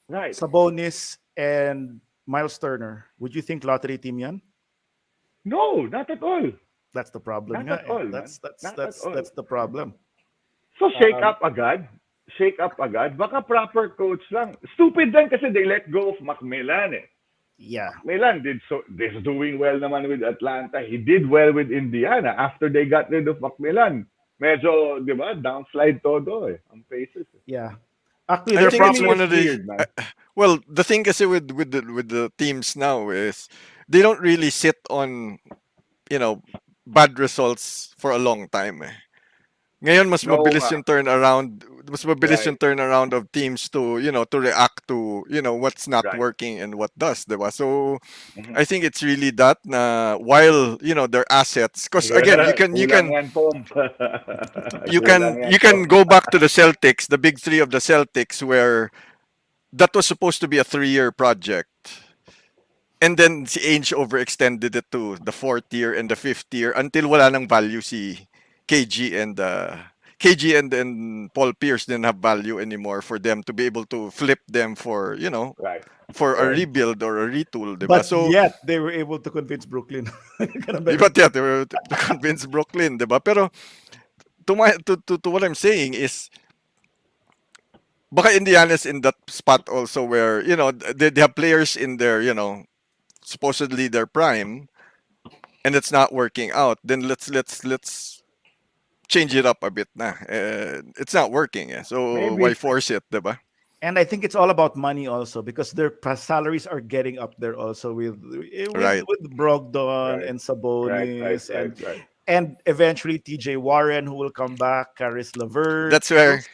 S2: Right.
S1: Sabonis, and Miles Turner, would you think lottery team yan?
S2: No, not at all.
S1: That's the problem
S2: Not
S1: nga
S2: at
S1: eh.
S2: all, man. Not at all.
S1: That's the problem.
S2: So shake
S1: Um,
S2: up agad. Shake up agad. Baka proper coach lang. Stupid din kasi they let go of Macmillan eh.
S1: yeah.
S2: Macmillan is doing well naman with Atlanta. He did well with Indiana after they got rid of Macmillan. Medyo, di ba, downslide todo eh. Ang faces. Eh.
S1: Yeah. Actually,
S3: I
S1: their
S3: think it's
S2: Really
S1: problem.
S3: one
S2: is
S3: of the
S2: weird, man.
S3: well, the thing kasi with the teams now is they don't really sit on, bad results for a long time. Eh. Ngayon mas
S2: No
S3: mabilis
S2: nga.
S3: yung turnaround mas mabilis
S2: Right.
S3: yung turnaround of teams to, to react to, what's not
S2: Right.
S3: working and what does, diba? So
S2: Mhm.
S3: I think it's really that na while, their assets, because again,
S2: Kulang yan, Pom. Kulang yan,
S3: you can
S2: Pom.
S3: go back to the Celtics, the big three of the Celtics, where that was supposed to be a 3-year project. And then si Ainge overextended it to the fourth year and the fifth year until wala nang value si KG and Paul Pierce didn't have value anymore for them to be able to flip them for,
S2: Right.
S3: for a
S2: Right.
S3: rebuild or a retool, diba?
S1: But
S3: So,
S1: yet they were able to convince Brooklyn. Ganun ba yun?
S3: but yeah, they were to convince Brooklyn, diba? Pero to what I'm saying is baka Indiana's in that spot also where, they have players in their, supposedly their prime and it's not working out, then let's change it up a bit na. It's not working, eh. So why
S2: Maybe.
S3: force it, diba?
S1: And I think it's all about money also because their salaries are getting up there also
S3: Right.
S1: with Brogdon
S2: Right.
S1: and
S2: Right. Right.
S1: Sabonis
S2: Right. Right.
S1: and eventually TJ Warren who will come back, Caris LeVert.
S3: That's where
S1: Those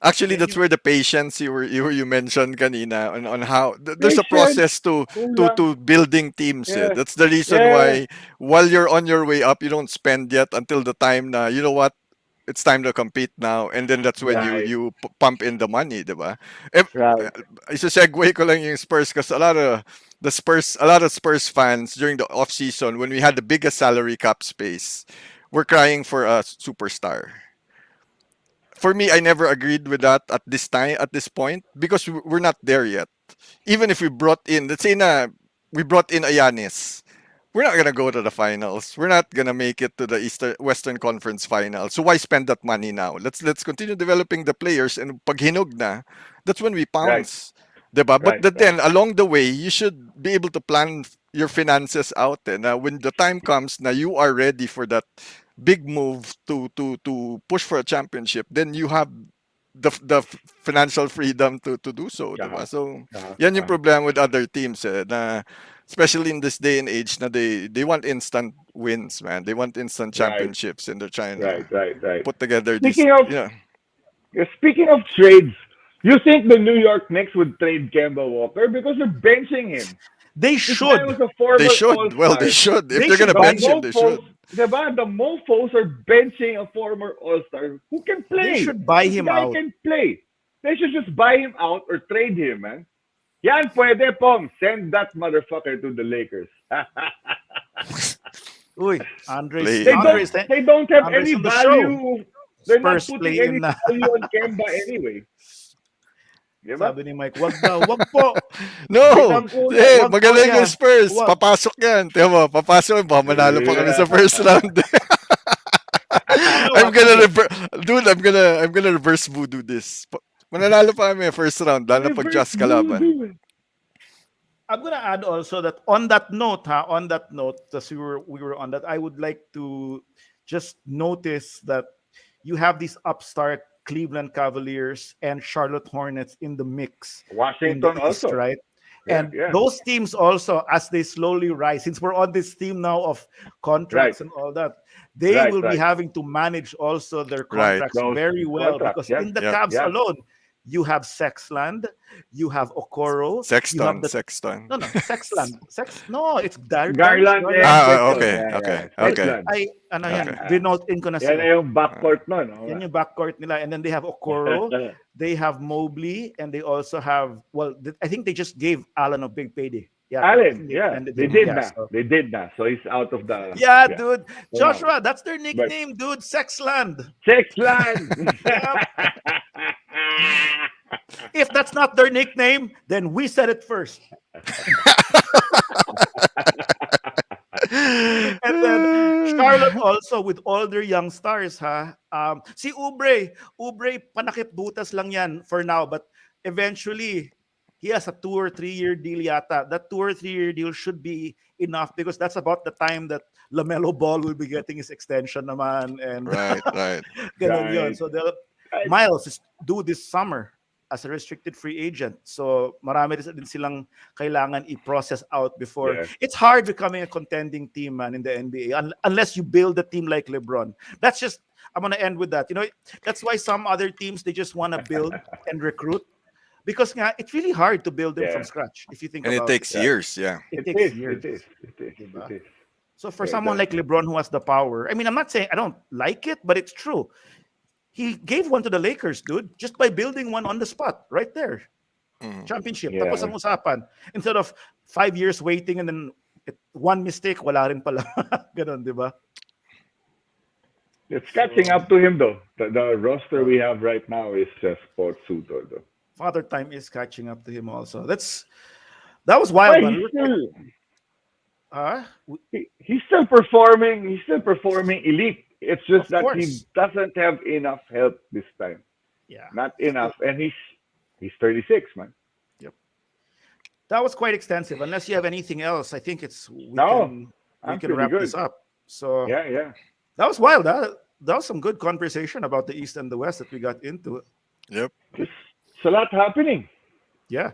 S3: actually
S1: can
S3: that's
S1: you
S3: where the patience you mentioned kanina on how there's a
S2: Patient.
S3: process to
S2: Kulang.
S3: building teams, eh.
S2: Yeah.
S3: That's the reason
S2: Yeah.
S3: why while you're on your way up, you don't spend yet until the time na you know what, it's time to compete now, and then that's when you
S2: Right.
S3: pump in the money, diba? If
S2: Right.
S3: isa segue ko lang yung Spurs because a lot of Spurs fans during the off season when we had the biggest salary cap space were crying for a superstar. For me, I never agreed with that at this time, at this point, because we're not there yet. Even if we brought in, let's say na we brought in a Giannis, we're not gonna go to the finals. We're not gonna make it to the Western Conference Finals. So why spend that money now? Let's continue developing the players, and pag hinog na, that's when we
S2: Right.
S3: pounce. 'Di ba? But
S2: Right. Right.
S3: then along the way, you should be able to plan your finances out. And when the time comes, na you are ready for that big move to push for a championship, then you have the financial freedom to do so,
S2: Uh-huh.
S3: diba? So
S2: Uh-huh.
S3: yan yung
S2: Uh-huh.
S3: problem with other teams, eh, na especially in this day and age na they want instant wins, man. They want instant
S2: Right.
S3: championships and they're trying
S2: Right.
S3: to
S2: Right. Right.
S3: put together these,
S2: Speaking of speaking of trades, you think the New York Knicks would trade Kemba Walker because they're benching him?
S1: they
S2: This guy
S1: should
S2: was a
S3: they
S2: former All
S3: should. Well, they
S2: Star.
S3: should. If
S1: they
S3: they're gonna
S1: should
S2: The
S1: buy
S3: bench him,
S1: him.
S3: they
S2: mofos,
S3: should.
S2: diba? The mofos are benching a former All Star who can
S1: They
S2: play.
S1: should buy
S2: This
S1: him
S2: guy
S1: out.
S2: can play. They should just buy him out or trade him, man. Yan pwede pong send that motherfucker to the Lakers.
S1: Uy, Andres
S2: they
S3: Playing
S2: don't
S1: Andres
S3: na.
S1: eh,
S2: they don't have
S1: Andres
S2: any
S1: on the show.
S2: value. They're not
S1: Spurs
S2: putting
S1: play
S2: any
S1: in na.
S2: value on Kemba anyway. Diba?
S1: Sabi ni Mike, wag daw, wag po.
S3: No!
S2: Wag muna.
S3: Eh,
S1: Wag po
S3: magaling yung
S1: niya.
S3: Spurs.
S1: Wag.
S3: Papasok yan. Tiyan mo, papasok. Baka manalo pa kami
S2: Yeah.
S3: sa first round.
S1: You know
S3: I'm
S1: what?
S3: gonna
S1: Okay.
S3: dude, I'm gonna reverse voodoo this. Mananalo pa kami first round, lalo na pag
S2: Reverse
S3: just kalaban.
S2: voodoo.
S1: I'm gonna add also that on that note, on that note, as we were on that, I would like to just notice that you have these upstart Cleveland Cavaliers and Charlotte Hornets in the mix in the
S2: Washington
S1: East,
S2: also.
S1: right?
S2: Yeah,
S1: And
S2: yeah.
S1: those teams also, as they slowly rise, since we're on this theme now of
S2: Right,
S1: contracts and all that, they
S2: right,
S1: will be
S2: right.
S1: having to manage also their
S3: Right.
S1: contracts
S2: Those
S1: very well
S2: contracts.
S1: because
S2: Yeah,
S1: in the
S3: Yep.
S1: Cavs
S2: yeah.
S1: alone, you have Sexland, you have Okoro, you have the
S3: Sexton.
S1: no, Sexland. No, it's Darius
S2: Garland and
S1: Garland.
S3: Ah,
S2: Sexton.
S3: okay,
S2: Yeah,
S3: okay,
S2: yeah.
S1: Ay,
S3: okay.
S2: Sexland.
S1: ano yan,
S3: Okay.
S1: denote-in ko na
S2: Yan na
S1: sila.
S2: yung backcourt nun.
S1: Yan yung backcourt nila. And then they have Okoro, they have Mobley, and they also have, well, I think they just gave Allen a big payday. Yeah, I
S2: Allen,
S1: think they
S2: yeah.
S1: extended
S2: They
S1: him.
S2: did
S1: Yeah,
S2: na.
S1: so.
S2: They did na. So he's out of the...
S1: Yeah,
S2: Yeah.
S1: dude.
S2: So
S1: Joshua, that's their
S2: But
S1: nickname, dude. Sexland.
S2: Sexland!
S1: Yeah. If that's not their nickname, then we said it first. And then Charlotte also with all their young stars, ha. Si Ubre panakip butas lang yan for now, but eventually he has a 2 or 3 year deal yata. That 2 or 3 year deal should be enough because that's about the time that Lamelo Ball will be getting his extension naman and
S3: Right.
S1: ganun yun.
S2: Right.
S1: So
S2: Right.
S1: Miles is due this summer as a restricted free agent. So marami din silang kailangan i-process out before.
S2: Yeah.
S1: It's hard becoming a contending team, man, in the NBA unless you build a team like LeBron. That's just I'm gonna end with that. That's why some other teams they just want to build and recruit because it's really hard to build them from
S2: Yeah.
S1: scratch. If you think
S3: And it
S1: about it,
S3: takes
S2: Yeah.
S3: years. Yeah.
S1: it
S2: It
S1: takes
S2: is.
S1: years.
S2: It is. It is.
S1: Diba?
S2: It is.
S1: So for
S2: Yeah, it
S1: someone
S2: does.
S1: like LeBron who has the power, I mean, I'm not saying I don't like it, but it's true. He gave one to the Lakers, dude, just by building one on the spot right there.
S3: Mhm.
S1: Championship. Tapos
S2: Yeah.
S1: ang usapan. Instead of 5 years waiting and then one mistake, wala rin pala. Ganon, di ba?
S2: It's catching
S1: So,
S2: up to him though. The roster
S1: uh,
S2: we have right now is just sports suitor though.
S1: Father Time is catching up to him also. That was wild,
S2: But
S1: man.
S2: he's still
S1: Uh,
S2: he's still performing. He's still performing elite. It's just
S1: of
S2: that he
S1: course.
S2: doesn't have enough help this time.
S1: Yeah.
S2: Not
S1: Still,
S2: enough, and he's 36, man.
S1: yep. That was quite extensive. Unless you have anything else, I think it's
S2: No,
S1: we
S2: I'm
S1: can
S2: pretty
S1: wrap this
S2: good.
S1: up. So
S2: Yeah, yeah.
S1: that was wild. That was some good conversation about the East and the West that we got into.
S3: Yep.
S2: It's a lot happening.
S1: Yeah.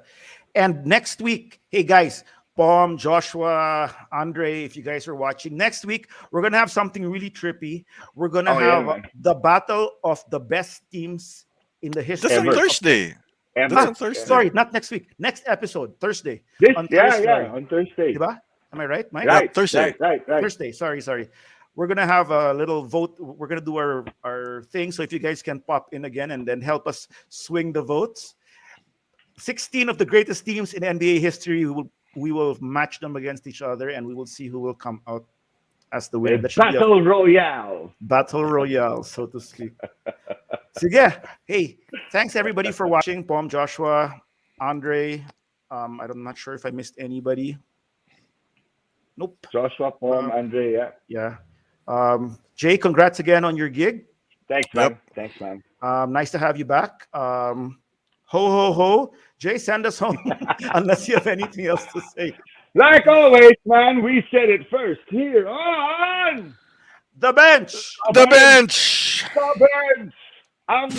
S1: And next week, hey guys, Pom, Joshua, Andre, if you guys are watching, next week we're gonna have something really trippy. We're gonna
S2: Oh yeah,
S1: have
S2: man.
S1: the battle of the best teams in the
S3: That's on
S1: history
S2: Ever,
S1: of
S3: Thursday. That's
S2: ever.
S3: on Thursday.
S1: sorry, not next week. Next episode, Thursday.
S2: This,
S1: On
S2: yeah,
S1: Thursday
S2: yeah,
S1: Live.
S2: on Thursday.
S1: Diba? Am I right, Mike?
S3: Yep,
S2: Right,
S3: Thursday.
S2: right.
S1: Thursday. Sorry. We're gonna have a little vote. We're gonna do our thing. So if you guys can pop in again and then help us swing the votes. 16 of the greatest teams in NBA history. We will match them against each other, and we will see who will come out as the winner.
S2: A
S1: That should be a
S2: battle royale.
S1: battle royale, so to speak. So yeah, hey, thanks everybody for watching. Pom, Joshua, Andre. I'm not sure if I missed anybody. Nope.
S2: Joshua, Pom,
S1: Uh,
S2: Andre. Yeah.
S1: yeah. Jay, congrats again on your gig.
S2: Thanks,
S3: Yep.
S2: man. Thanks, man.
S1: Nice to have you back. Ho ho ho. Jay, send us home unless you have anything else to say.
S2: Like always, man, we said it first here on
S1: The bench.
S3: The bench.
S2: The Bench. Ang